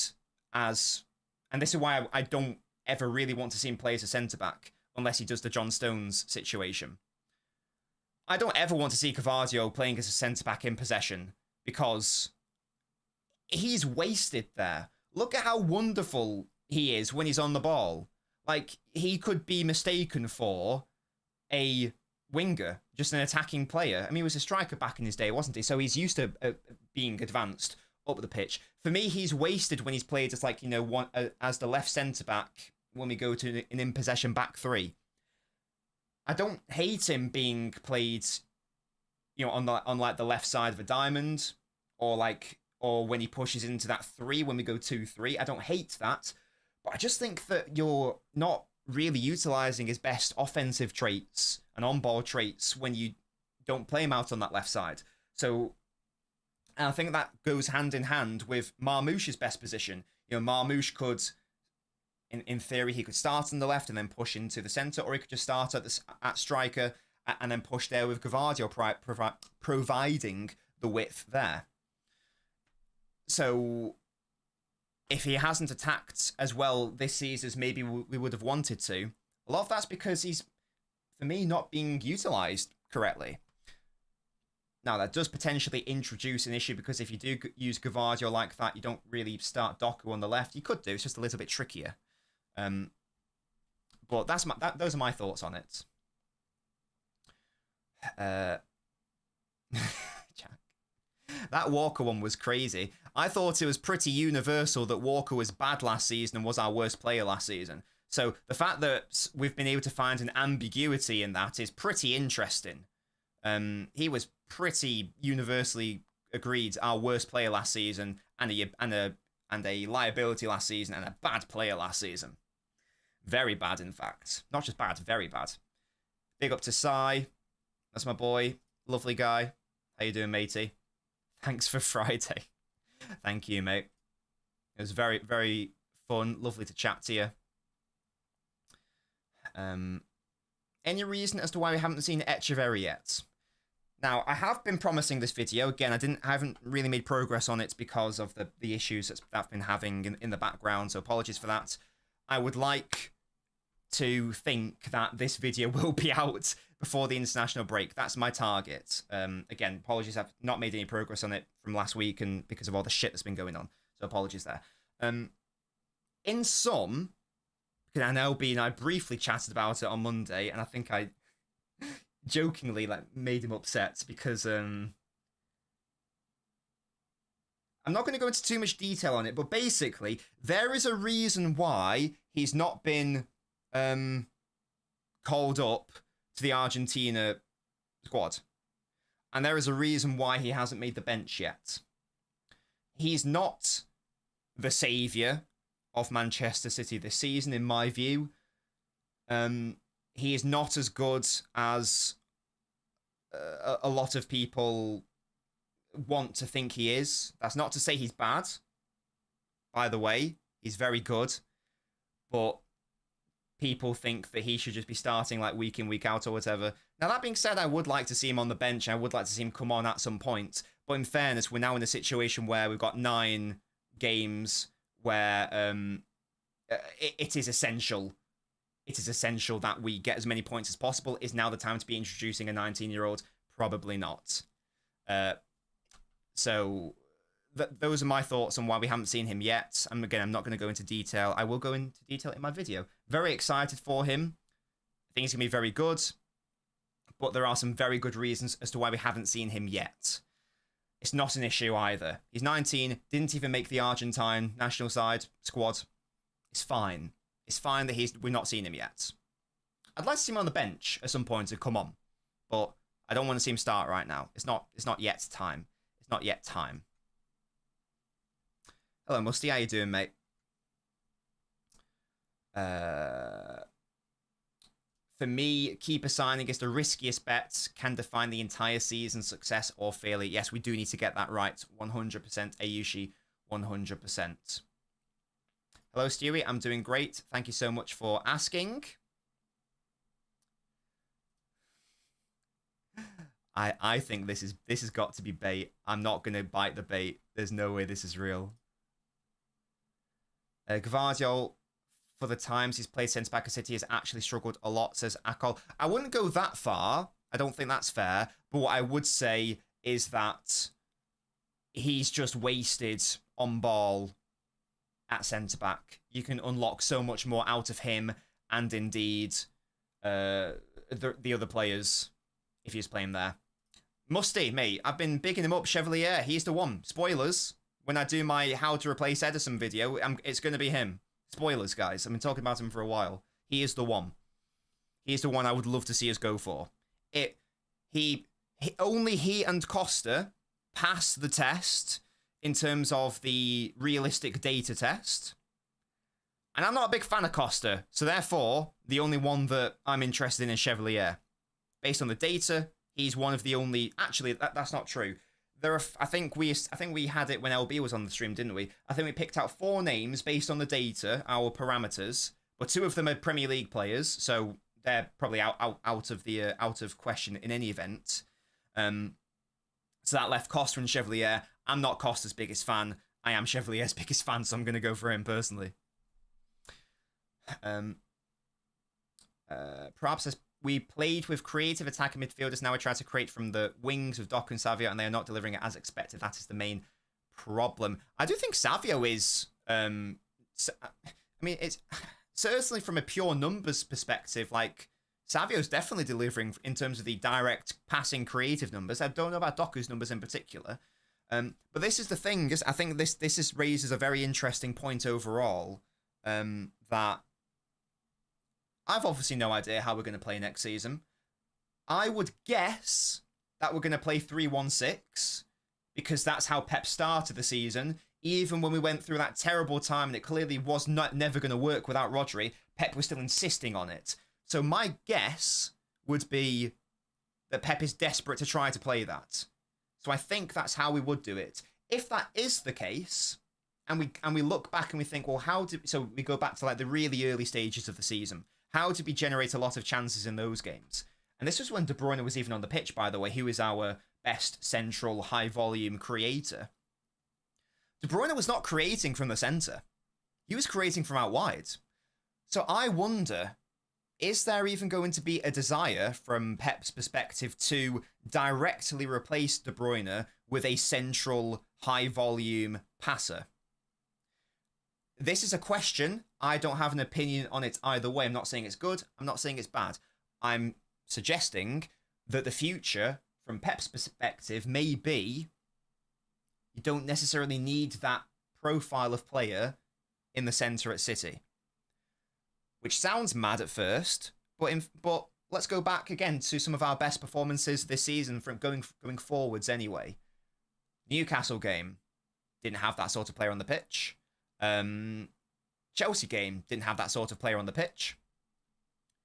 as... And this is why I don't ever really want to see him play as a centre-back, unless he does the John Stones situation. I don't ever want to see Guardiola playing as a centre-back in possession, because he's wasted there. Look at how wonderful he is when he's on the ball. Like, he could be mistaken for a winger, just an attacking player. I mean, he was a striker back in his day, wasn't he? So he's used to being advanced up the pitch. For me, he's wasted when he's played as, like, you know, as the left centre-back when we go to an in-possession back three. I don't hate him being played, you know, on like the left side of a diamond, or when he pushes into that three when we go 2-3. I don't hate that, but I just think that you're not really utilising his best offensive traits and on-ball traits when you don't play him out on that left side. So, and I think that goes hand in hand with Marmoush's best position. You know, Marmoush could... In theory, he could start on the left and then push into the centre, or he could just start at striker and then push there with Guardiola providing the width there. So, if he hasn't attacked as well this season as maybe we would have wanted to, a lot of that's because he's, for me, not being utilised correctly. Now, that does potentially introduce an issue, because if you do use Guardiola like that, you don't really start Doku on the left. You could do, it's just a little bit trickier. But those are my thoughts on it. That Walker one was crazy. I thought it was pretty universal that Walker was bad last season and was our worst player last season. So the fact that we've been able to find an ambiguity in that is pretty interesting. He was pretty universally agreed our worst player last season, and a liability last season, and a bad player last season. Very bad, in fact. Not just bad, very bad. Big up to Sai. That's my boy. Lovely guy. How you doing, matey? Thanks for Friday. Thank you, mate. It was very, very fun. Lovely to chat to you. Any reason as to why we haven't seen Echeverry yet? Now, I have been promising this video. Again, I haven't really made progress on it because of the issues that I've been having in the background, so apologies for that. I would like to think that this video will be out before the international break. That's my target. Again, apologies, I've not made any progress on it from last week and because of all the shit that's been going on. So apologies there. In sum, because LB and I briefly chatted about it on Monday, and I think I jokingly made him upset because I'm not going to go into too much detail on it, but basically there is a reason why he's not been called up to the Argentina squad, and there is a reason why he hasn't made the bench yet. He's not the saviour of Manchester City this season, in my view. He is not as good as a lot of people want to think he is. That's not to say he's bad, by the way. He's very good, but people think that he should just be starting like week in, week out or whatever. Now, that being said, I would like to see him on the bench. I would like to see him come on at some point. But in fairness, we're now in a situation where we've got 9 games where it is essential. It is essential that we get as many points as possible. Is now the time to be introducing a 19-year-old? Probably not. So those are my thoughts on why we haven't seen him yet. And again, I'm not going to go into detail. I will go into detail in my video. Very excited for him. I think he's going to be very good. But there are some very good reasons as to why we haven't seen him yet. It's not an issue either. He's 19, didn't even make the Argentine national side squad. It's fine. It's fine that we've not seen him yet. I'd like to see him on the bench at some point to come on. But I don't want to see him start right now. It's not yet time. It's not yet time. Hello, Musty. How you doing, mate? For me, keeper signing is the riskiest bet. Can define the entire season's success or failure. Yes, we do need to get that right. 100%. Ayushi, 100%. Hello, Stewie. I'm doing great. Thank you so much for asking. I think this has got to be bait. I'm not going to bite the bait. There's no way this is real. Guardiola, for the times he's played centre-back at City, has actually struggled a lot, says Akol. I wouldn't go that far. I don't think that's fair. But what I would say is that he's just wasted on ball at centre-back. You can unlock so much more out of him and indeed the other players if he's playing there. Musty, mate, I've been bigging him up. Chevalier, he's the one. Spoilers. When I do my how to replace Edison video, it's going to be him. Spoilers, guys. I've been talking about him for a while. He is the one. He is the one I would love to see us go for. Only he and Costa pass the test in terms of the realistic data test. And I'm not a big fan of Costa, so therefore, the only one that I'm interested in is Chevalier. Based on the data, he's one of the only... Actually, that's not true. I think we had it when LB was on the stream, didn't we? I think we picked out 4 names based on the data, our parameters, but 2 of them are Premier League players, so they're probably out of question in any event. So that left Costa and Chevalier. I'm not Costa's biggest fan. I am Chevalier's biggest fan, so I'm going to go for him personally. Perhaps says, we played with creative attacking midfielders. Now we try to create from the wings with Doku and Savio, and they are not delivering it as expected. That is the main problem. I do think Savio is... I mean, it's certainly from a pure numbers perspective, like, Savio's definitely delivering in terms of the direct passing creative numbers. I don't know about Doku's numbers in particular. But this is the thing. I think this raises a very interesting point overall, that I've obviously no idea how we're going to play next season. I would guess that we're going to play 3-1-6 because that's how Pep started the season. Even when we went through that terrible time and it clearly was never going to work without Rodri, Pep was still insisting on it. So my guess would be that Pep is desperate to try to play that. So I think that's how we would do it. If that is the case, and we look back and we think, well, so we go back to like the really early stages of the season. How did we generate a lot of chances in those games? And this was when De Bruyne was even on the pitch, by the way. He was our best central high-volume creator. De Bruyne was not creating from the centre. He was creating from out wide. So I wonder, is there even going to be a desire from Pep's perspective to directly replace De Bruyne with a central high-volume passer? This is a question. I don't have an opinion on it either way. I'm not saying it's good. I'm not saying it's bad. I'm suggesting that the future, from Pep's perspective, may be you don't necessarily need that profile of player in the centre at City. Which sounds mad at first, but let's go back again to some of our best performances this season from going forwards anyway. Newcastle game, didn't have that sort of player on the pitch. Chelsea game, didn't have that sort of player on the pitch.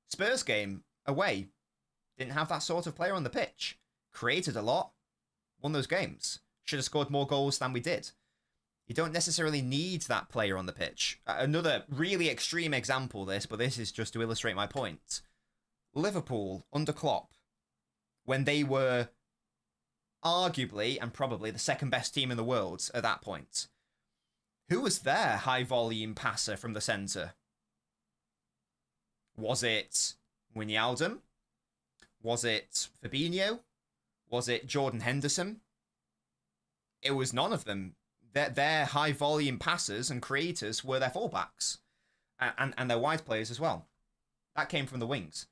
Spurs game, away, didn't have that sort of player on the pitch. Created a lot, won those games. Should have scored more goals than we did. You don't necessarily need that player on the pitch. Another really extreme example of this, but this is just to illustrate my point. Liverpool, under Klopp, when they were arguably and probably the second best team in the world at that point, who was their high-volume passer from the centre? Was it Wijnaldum? Was it Fabinho? Was it Jordan Henderson? It was none of them. Their high-volume passers and creators were their fullbacks and their wide players as well. That came from the wings.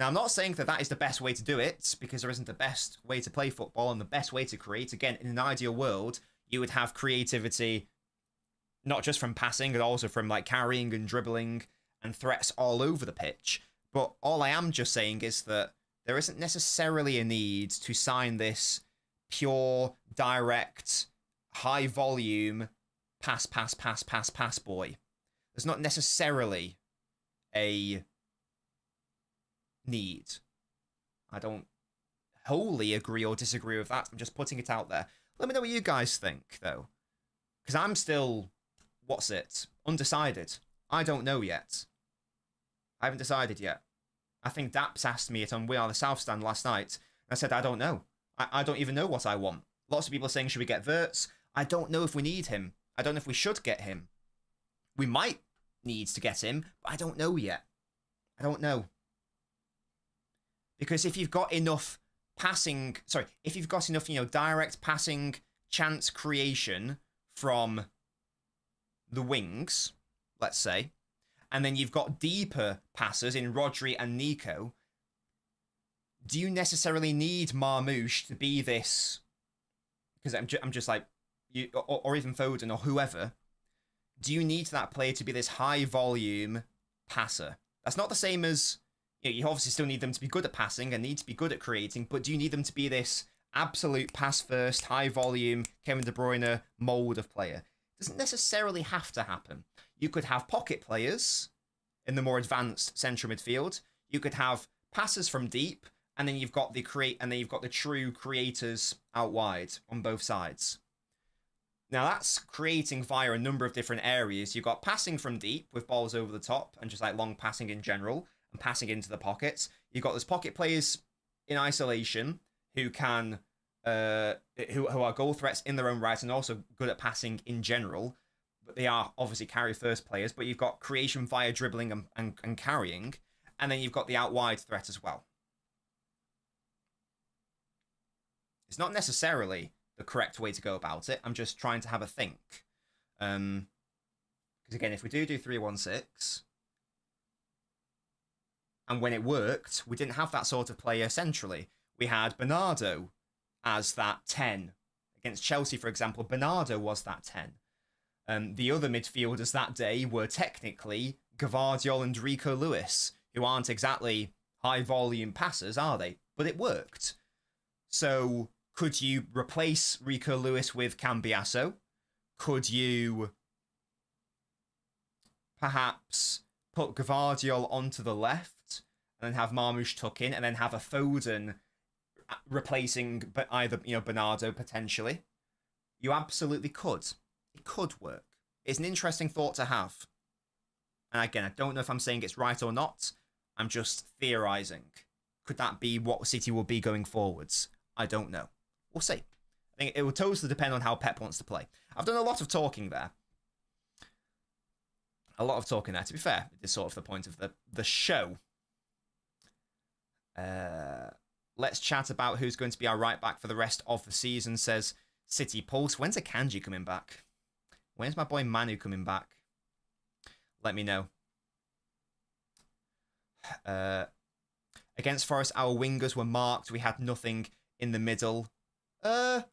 Now, I'm not saying that that is the best way to do it, because there isn't the best way to play football and the best way to create. Again, in an ideal world, you would have creativity not just from passing, but also from like carrying and dribbling and threats all over the pitch. But all I am just saying is that there isn't necessarily a need to sign this pure, direct, high volume, pass boy. There's not necessarily a need. I don't wholly agree or disagree with that. I'm just putting it out there. Let me know what you guys think, though. Because I'm still, undecided. I don't know yet. I haven't decided yet. I think Daps asked me it on We Are the South stand last night. And I said, I don't know. I don't even know what I want. Lots of people are saying, should we get Wirtz? I don't know if we need him. I don't know if we should get him. We might need to get him, but I don't know yet. I don't know. Because if you've got enough if you've got enough, direct passing chance creation from the wings, let's say, and then you've got deeper passers in Rodri and Nico, do you necessarily need Marmoush to be this? Because I'm just like, or even Foden or whoever, do you need that player to be this high volume passer? That's not the same as, you obviously still need them to be good at passing and need to be good at creating, but do you need them to be this absolute pass first, high volume, Kevin De Bruyne mold of player? It doesn't necessarily have to happen. You could have pocket players in the more advanced central midfield. You could have passers from deep, and then you've got the true creators out wide on both sides. Now that's creating via a number of different areas. You've got passing from deep with balls over the top and just like long passing in general and passing into the pockets. You've got those pocket players in isolation who can who are goal threats in their own right and also good at passing in general. But they are obviously carry first players, but you've got creation via dribbling and carrying, and then you've got the out wide threat as well. It's not necessarily the correct way to go about it. I'm just trying to have a think. Because again, if we do 3-1-6, and when it worked, we didn't have that sort of player centrally. We had Bernardo as that 10. Against Chelsea, for example, Bernardo was that 10. The other midfielders that day were technically Guardiola and Rico Lewis, who aren't exactly high-volume passers, are they? But it worked. So could you replace Rico Lewis with Cambiasso? Could you perhaps put Guardiola onto the left and then have Marmoush tuck in and then have a Foden replacing either, Bernardo potentially? You absolutely could. It could work. It's an interesting thought to have. And again, I don't know if I'm saying it's right or not. I'm just theorizing. Could that be what City will be going forwards? I don't know. We'll see. I think it will totally depend on how Pep wants to play. I've done a lot of talking there. To be fair. It is sort of the point of the show. Let's chat about who's going to be our right back for the rest of the season, says City Pulse. When's Akanji coming back? When's my boy Manu coming back? Let me know. Against Forest, our wingers were marked. We had nothing in the middle. I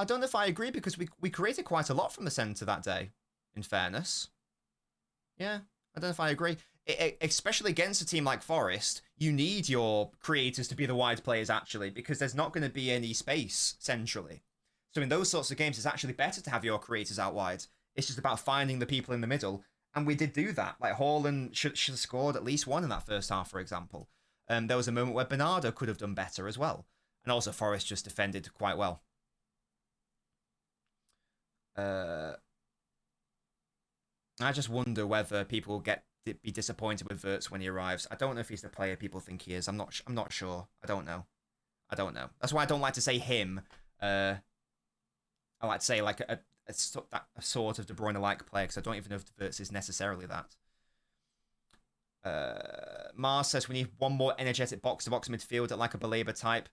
don't know if I agree, because we created quite a lot from the centre that day, in fairness. Yeah, I don't know if I agree. Especially against a team like Forest, you need your creators to be the wide players, actually, because there's not going to be any space centrally. So in those sorts of games, it's actually better to have your creators out wide. It's just about finding the people in the middle. And we did do that. Like, Haaland should have scored at least one in that first half, for example. There was a moment where Bernardo could have done better as well. And also Forest just defended quite well. I just wonder whether people will be disappointed with Wirtz when he arrives. I don't know if he's the player people think he is. I'm not sure. I don't know. That's why I don't like to say him. I like to say like a sort of De Bruyne-like player, because I don't even know if Wirtz is necessarily that. Mars says we need one more energetic box-to-box midfielder like a Baleba type.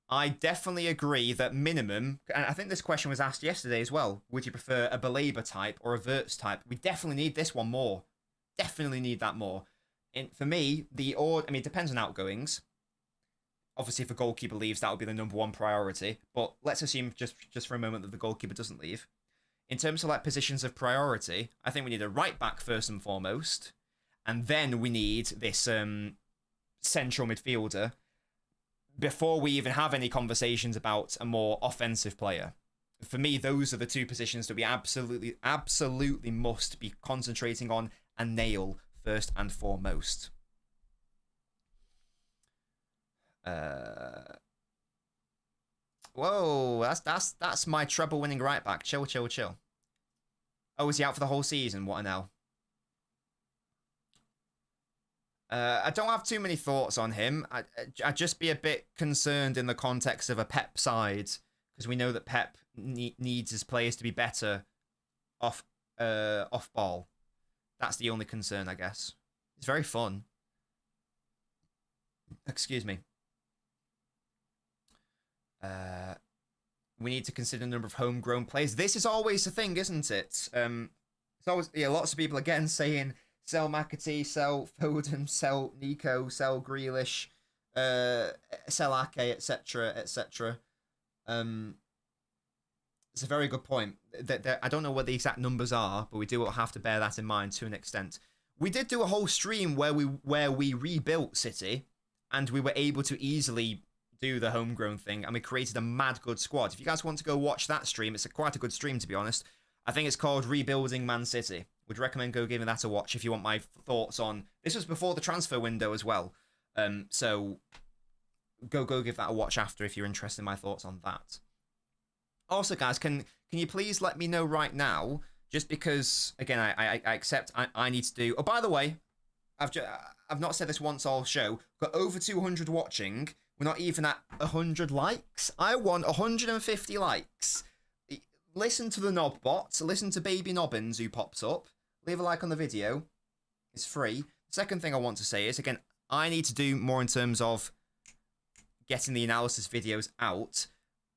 I definitely agree that minimum, and I think this question was asked yesterday as well, would you prefer a Baleba type or a Wirtz type? We definitely need this one more. Definitely need that more. For me, it depends on outgoings. Obviously, if a goalkeeper leaves, that would be the number one priority. But let's assume just for a moment that the goalkeeper doesn't leave. In terms of like positions of priority, I think we need a right back first and foremost. And then we need this central midfielder. before we even have any conversations about a more offensive player. For me, those are the two positions that we absolutely must be concentrating on and nail first and foremost. Whoa, that's my treble-winning right back. Chill. Oh, is he out for the whole season? What an L. I don't have too many thoughts on him. I'd just be a bit concerned in the context of a Pep side, because we know that Pep needs his players to be better off ball. That's the only concern, I guess. It's very fun. Excuse me. We need to consider the number of homegrown players. This is always the thing, isn't it? It's always, yeah, lots of people again saying sell McAtee, sell Foden, sell Nico, sell Grealish, sell Ake, etc., etc. It's a very good point. I don't know what the exact numbers are, but we do have to bear that in mind to an extent. We did do a whole stream where we rebuilt City, and we were able to easily do the homegrown thing, and we created a mad good squad. If you guys want to go watch that stream, it's quite a good stream, to be honest. I think it's called Rebuilding Man City. Would recommend go giving that a watch if you want my thoughts on... This was before the transfer window as well. So go give that a watch after if you're interested in my thoughts on that. Also, guys, can you please let me know right now, just because, again, I accept I need to do... Oh, by the way, I've not said this once all show. Got over 200 watching. We're not even at 100 likes. I want 150 likes. Listen to the Nobbot. Listen to Baby Nobbins who pops up. Leave a like on the video. It's free. The second thing I want to say is, again, I need to do more in terms of getting the analysis videos out.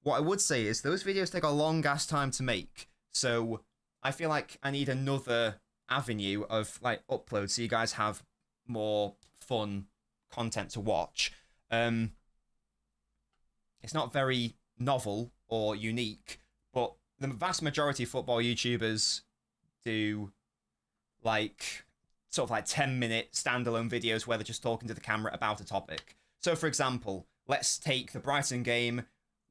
What I would say is those videos take a long-ass time to make. So I feel like I need another avenue of like upload so you guys have more fun content to watch. It's not very novel or unique, but the vast majority of football YouTubers do like sort of like 10-minute standalone videos where they're just talking to the camera about a topic. So for example, let's take the Brighton game.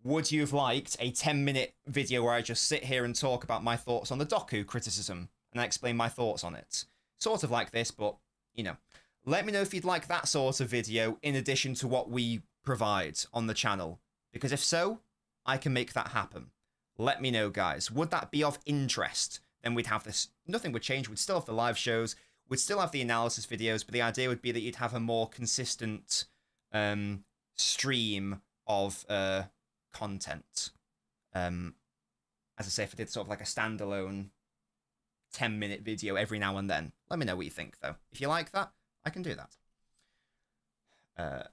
Would you have liked a 10-minute video where I just sit here and talk about my thoughts on the Doku criticism and I explain my thoughts on it? Sort of like this, but, you know. Let me know if you'd like that sort of video in addition to what we provide on the channel. Because if so, I can make that happen. Let me know, guys. Would that be of interest? Then we'd have this. Nothing would change. We'd still have the live shows. We'd still have the analysis videos. But the idea would be that you'd have a more consistent stream of content. As I say, if I did sort of like a standalone 10-minute video every now and then. Let me know what you think, though. If you like that, I can do that.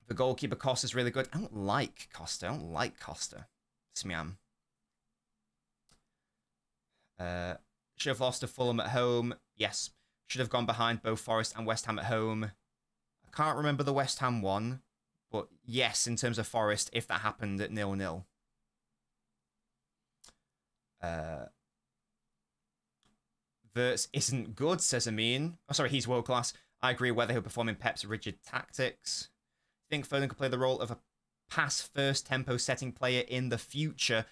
The goalkeeper Costa's really good. I don't like Costa. Smiam. Should have lost to Fulham at home. Yes. Should have gone behind both Forest and West Ham at home. I can't remember the West Ham one. But yes, in terms of Forest, if that happened at 0-0. Verts isn't good, says Amin. Oh, sorry, he's world class. I agree whether he'll perform in Pep's rigid tactics. Think Foden could play the role of a pass-first tempo-setting player in the future.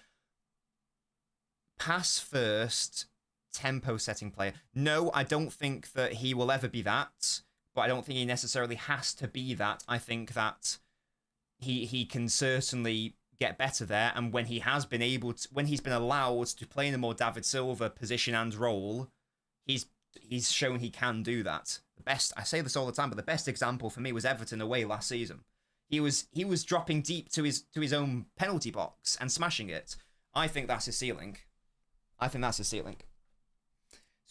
Pass-first tempo-setting player. No, I don't think that he will ever be that, but I don't think he necessarily has to be that. I think that he can certainly get better there, and when he has been able to, when he's been allowed to play in a more David Silva position and role, he's shown he can do that. The best, I say this all the time, but the best example for me was Everton away last season. He was dropping deep to his own penalty box and smashing it. I think that's his ceiling. So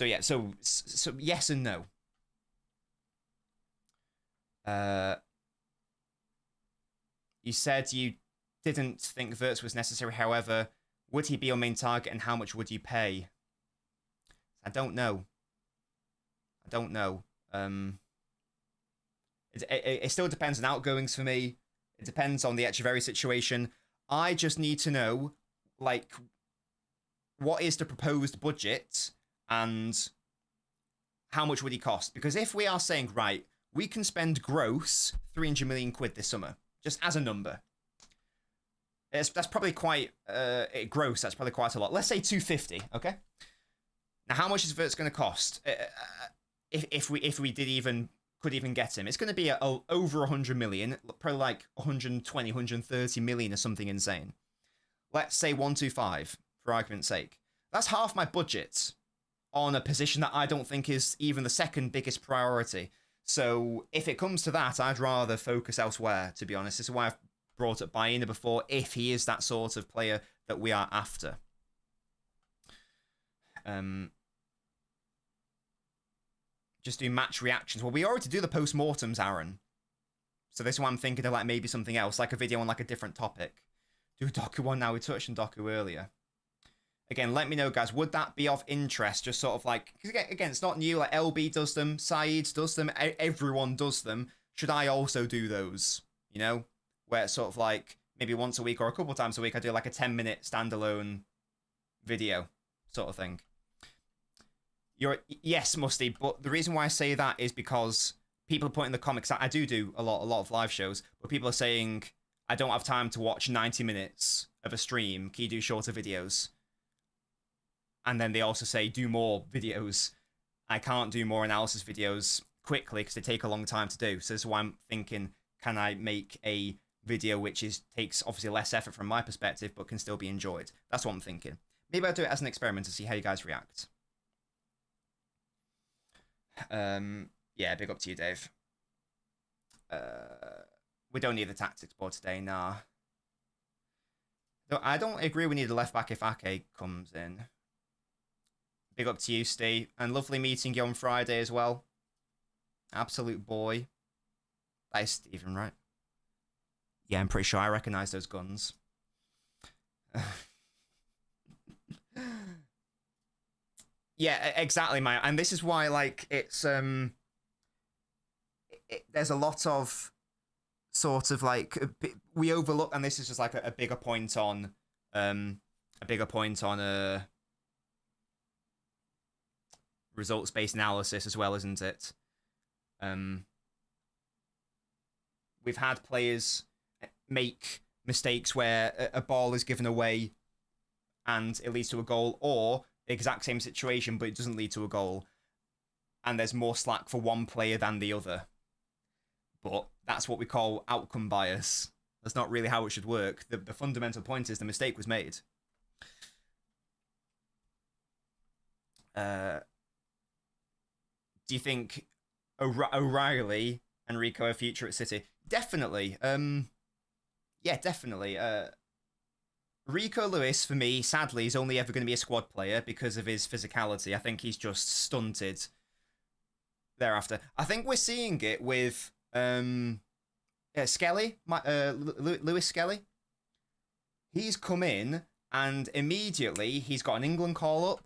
yeah, so yes and no. You said you didn't think Verts was necessary. However, would he be your main target, and how much would you pay? I don't know. It still depends on outgoings for me. It depends on the Echeverri situation. I just need to know, like, what is the proposed budget and how much would he cost? Because if we are saying, right, we can spend gross 300 million quid this summer, just as a number. That's probably quite gross. That's probably quite a lot. Let's say 250. Okay. Now, how much is it's going to cost? If we could even get him, it's going to be over 100 million, probably like 120, 130 million or something insane. Let's say 125 for argument's sake. That's half my budget on a position that I don't think is even the second biggest priority. So if it comes to that, I'd rather focus elsewhere, to be honest. This is why I've brought up Baena before, if he is that sort of player that we are after. Just do match reactions. Well, we already do the post-mortems, Aaron. So this is why I'm thinking of like maybe something else, like a video on like a different topic. Do Doku one now. We touched on Doku earlier. Again, let me know, guys. Would that be of interest? Just sort of like, because again, it's not new. Like LB does them, Saeed does them, everyone does them. Should I also do those? You know, where it's sort of like maybe once a week or a couple times a week, I do like a 10-minute standalone video sort of thing. Yes, Musty, but the reason why I say that is because people are putting in the comments. I do a lot of live shows, but people are saying I don't have time to watch 90 minutes of a stream. Can you do shorter videos? And then they also say do more videos. I can't do more analysis videos quickly because they take a long time to do. So this is why I'm thinking, can I make a video which takes obviously less effort from my perspective, but can still be enjoyed? That's what I'm thinking. Maybe I'll do it as an experiment to see how you guys react. Yeah, big up to you, Dave. We don't need the tactics board today, nah. No, I don't agree we need a left back if Ake comes in. Big up to you, Steve. And lovely meeting you on Friday as well. Absolute boy. That is Stephen, right? Yeah, I'm pretty sure I recognise those guns. Yeah, exactly, man. And this is why, like, it's there's a lot of sort of like we overlook, and this is just like a bigger point on results-based analysis as well, isn't it? We've had players make mistakes where a ball is given away and it leads to a goal, or the exact same situation but it doesn't lead to a goal, and there's more slack for one player than the other. But that's what we call outcome bias. That's not really how it should work. The fundamental point is the mistake was made. Do you think O'Reilly and Rico are future at City? Definitely. Yeah, definitely. Rico Lewis, for me, sadly, is only ever going to be a squad player because of his physicality. I think he's just stunted thereafter. I think we're seeing it with Skelly, Lewis Skelly. He's come in and immediately he's got an England call-up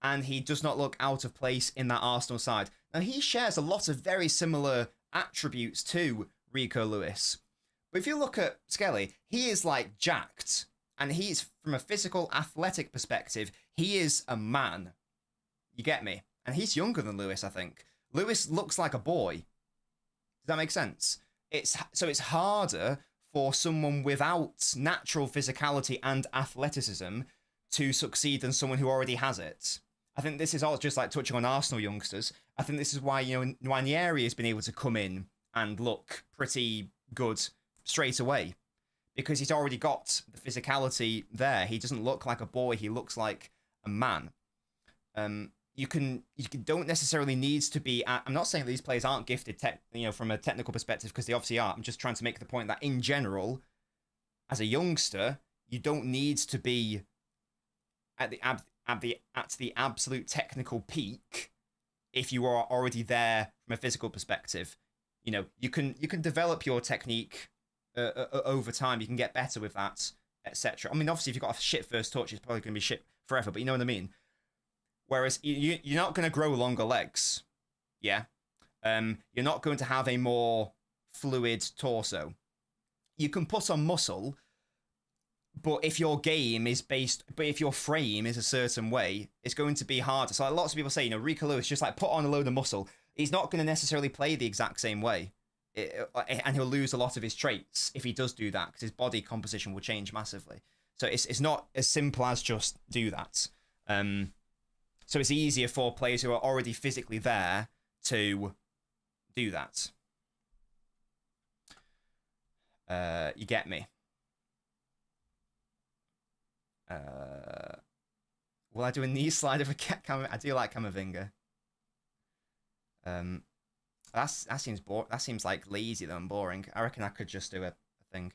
and he does not look out of place in that Arsenal side. Now, he shares a lot of very similar attributes to Rico Lewis. But if you look at Skelly, he is like jacked. And he's, from a physical, athletic perspective, he is a man. You get me? And he's younger than Lewis, I think. Lewis looks like a boy. Does that make sense? So it's harder for someone without natural physicality and athleticism to succeed than someone who already has it. I think this is all just like touching on Arsenal youngsters. I think this is why, you know, Nwaneri has been able to come in and look pretty good straight away. Because he's already got the physicality there. He doesn't look like a boy. He looks like a man. You don't necessarily need to be. I'm not saying that these players aren't gifted, from a technical perspective, because they obviously are. I'm just trying to make the point that in general, as a youngster, you don't need to be at the absolute technical peak if you are already there from a physical perspective. You know, you can develop your technique. Over time, you can get better with that, etc. I mean, obviously, if you've got a shit first touch, it's probably going to be shit forever, but you know what I mean? Whereas you're not going to grow longer legs, yeah? You're not going to have a more fluid torso. You can put on muscle, but if your frame is a certain way, it's going to be harder. So like, lots of people say, Rico Lewis just like put on a load of muscle. He's not going to necessarily play the exact same way. And he'll lose a lot of his traits if he does do that, because his body composition will change massively. So it's not as simple as just do that. So it's easier for players who are already physically there to do that. You get me? Will I do a knee slide of a cat? I do like Camavinga. That seems that seems like lazy though and boring. I reckon I could just do a thing.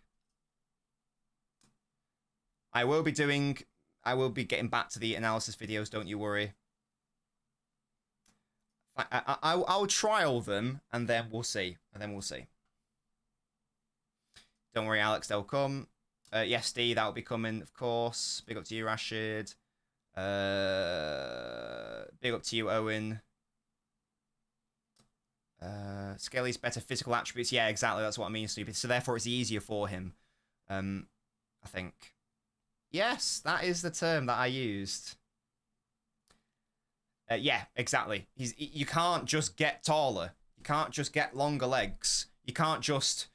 I will be getting back to the analysis videos. Don't you worry. I'll trial them and then we'll see. Don't worry, Alex. They'll come. Yes, D, that'll be coming, of course. Big up to you, Rashid. Big up to you, Owen. Skelly's better physical attributes. Yeah, exactly. That's what I mean, stupid. So therefore, it's easier for him. I think. Yes, that is the term that I used. Yeah, exactly. You can't just get taller. You can't just get longer legs. You can't just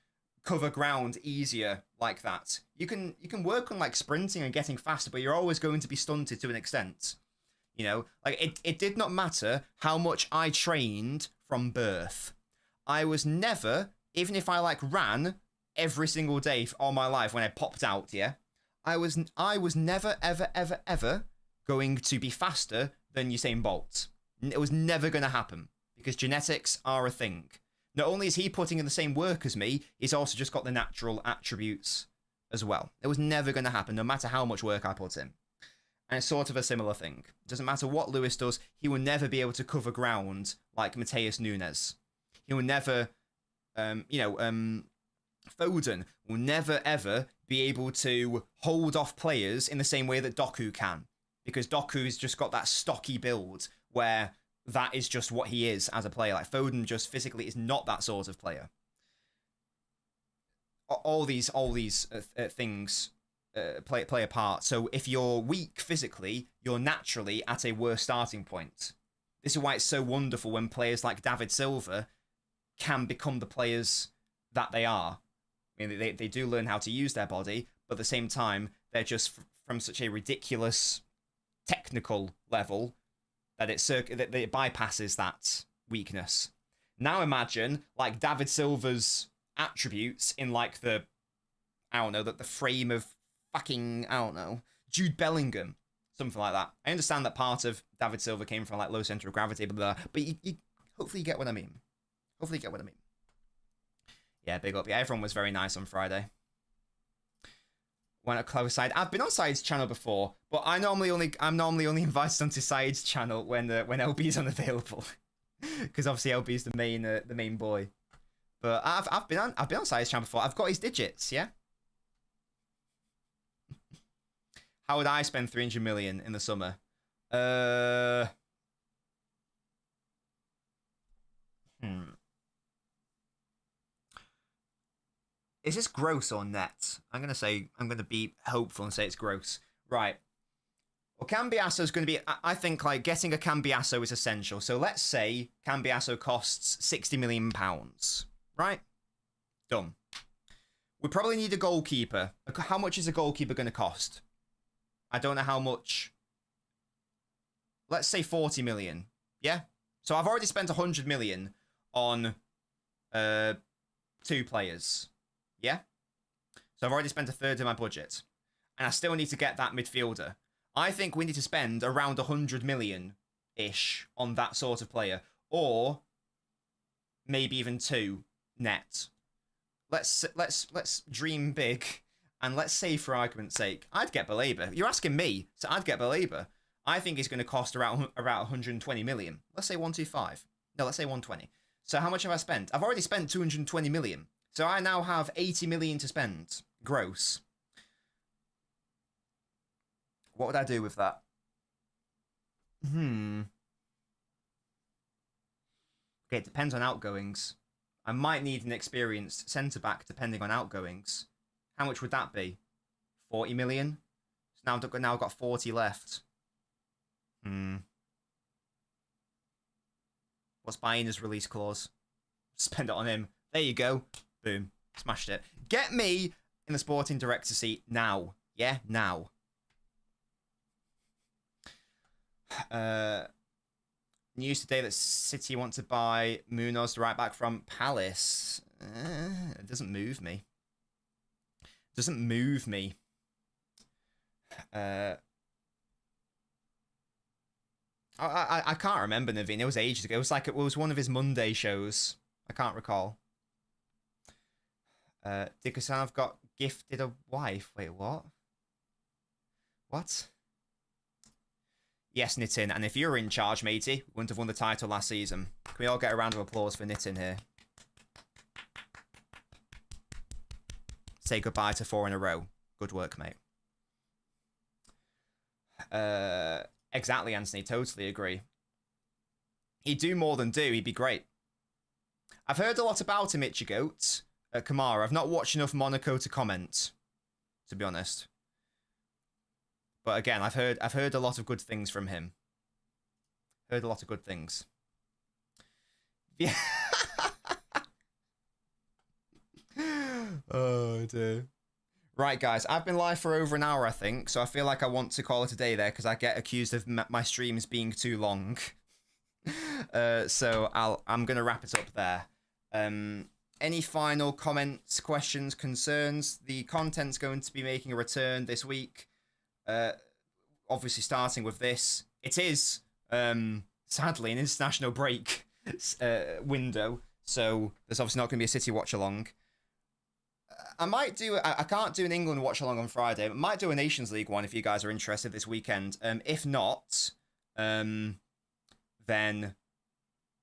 cover ground easier like that. You can work on like sprinting and getting faster, but you're always going to be stunted to an extent. You know, like it did not matter how much I trained from birth. I was never, even if I like ran every single day all my life when I popped out, yeah, I was never ever going to be faster than Usain Bolt. It was never going to happen because genetics are a thing. Not only is he putting in the same work as me, he's also just got the natural attributes as well. It was never going to happen, no matter how much work I put in. And it's sort of a similar thing. It doesn't matter what Lewis does, he will never be able to cover ground like Mateus Nunes. He will never, Foden will never ever be able to hold off players in the same way that Doku can. Because Doku's just got that stocky build where that is just what he is as a player. Like Foden just physically is not that sort of player. All these things play a part. So if you're weak physically, you're naturally at a worse starting point. This is why it's so wonderful when players like David Silva can become the players that they are. I mean, they do learn how to use their body, but at the same time, they're just from such a ridiculous technical level that it bypasses that weakness. Now imagine like David Silva's attributes in like the frame of fucking Jude Bellingham, something like that. I understand that part of David Silva came from like low center of gravity, blah, blah, but you hopefully you get what I mean. Yeah, big up. Yeah, everyone was very nice on Friday. Went a close side. I've been on Side's channel before, but I'm normally only invited onto Side's channel when LB's unavailable, because obviously LB's the main boy. But I've been on Side's channel before. I've got his digits. Yeah. How would I spend 300 million in the summer? Is this gross or net? I'm going to be hopeful and say it's gross. Right. Well, Cambiasso is going to be, I think, like, getting a Cambiasso is essential. So let's say Cambiasso costs £60 million. Right? Done. We probably need a goalkeeper. How much is a goalkeeper going to cost? I don't know how much. Let's say 40 million. Yeah? So I've already spent 100 million on 2 players. Yeah? So I've already spent a third of my budget. And I still need to get that midfielder. I think we need to spend around 100 million-ish on that sort of player. Or maybe even 2 net. Let's dream big. And let's say, for argument's sake, I'd get Baleba. You're asking me, so I'd get Baleba. I think it's going to cost around 120 million. Let's say 125. No, let's say 120. So how much have I spent? I've already spent 220 million. So I now have 80 million to spend. Gross. What would I do with that? Okay, it depends on outgoings. I might need an experienced centre-back depending on outgoings. How much would that be? 40 million? So now I've got 40 left. What's buying his release clause? Spend it on him. There you go. Boom. Smashed it. Get me in the sporting director seat now. Yeah, now. News today that City want to buy Munoz right back from Palace. It doesn't move me. It doesn't move me. I can't remember, Naveen. It was ages ago. It was one of his Monday shows. I can't recall. Dickerson got gifted a wife. Wait, what? What? Yes, Nitin. And if you were in charge, matey, we wouldn't have won the title last season. Can we all get a round of applause for Nitin here? Say goodbye to 4 in a row. Good work, mate. Exactly, Anthony. Totally agree. He'd do more than do. He'd be great. I've heard a lot about him, Ichigoat. Kamara. I've not watched enough Monaco to comment, to be honest. But again, I've heard a lot of good things from him. Heard a lot of good things. Yeah. Oh dear. Right, guys, I've been live for over an hour, I think, so I feel like I want to call it a day there because I get accused of my streams being too long. So I'm gonna wrap it up there. Any final comments, questions, concerns? The content's going to be making a return this week. Obviously, starting with this, it is sadly an international break window, so there's obviously not going to be a City watch along. I might do. I can't do an England watch along on Friday. I might do a Nations League one if you guys are interested this weekend. If not, then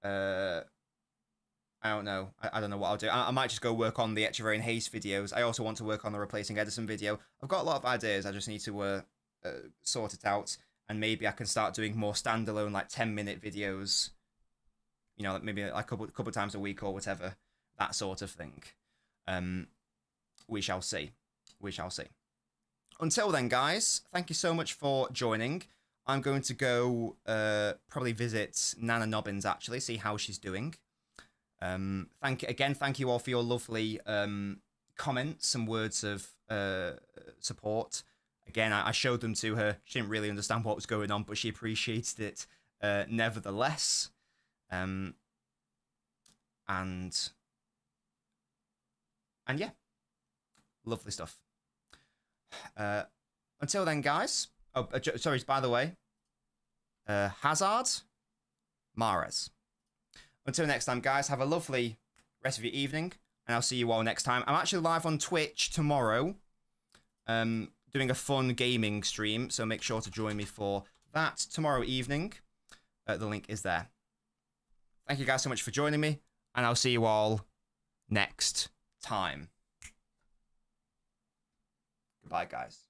I don't know. I don't know what I'll do. I might just go work on the Echeverry and Hayes videos. I also want to work on the replacing Edison video. I've got a lot of ideas. I just need to sort it out, and maybe I can start doing more standalone, like 10-minute videos. You know, maybe like a couple times a week or whatever, that sort of thing. We shall see. We shall see. Until then, guys, thank you so much for joining. I'm going to go probably visit Nana Nobbins, actually, see how she's doing. Thank you all for your lovely comments and words of support. Again, I showed them to her. She didn't really understand what was going on, but she appreciated it nevertheless. And yeah, lovely stuff. Until then, guys. Oh, sorry, by the way. Hazard, Mahrez. Until next time, guys, have a lovely rest of your evening, and I'll see you all next time. I'm actually live on Twitch tomorrow, doing a fun gaming stream, so make sure to join me for that tomorrow evening. The link is there. Thank you guys so much for joining me, and I'll see you all next time. Goodbye, guys.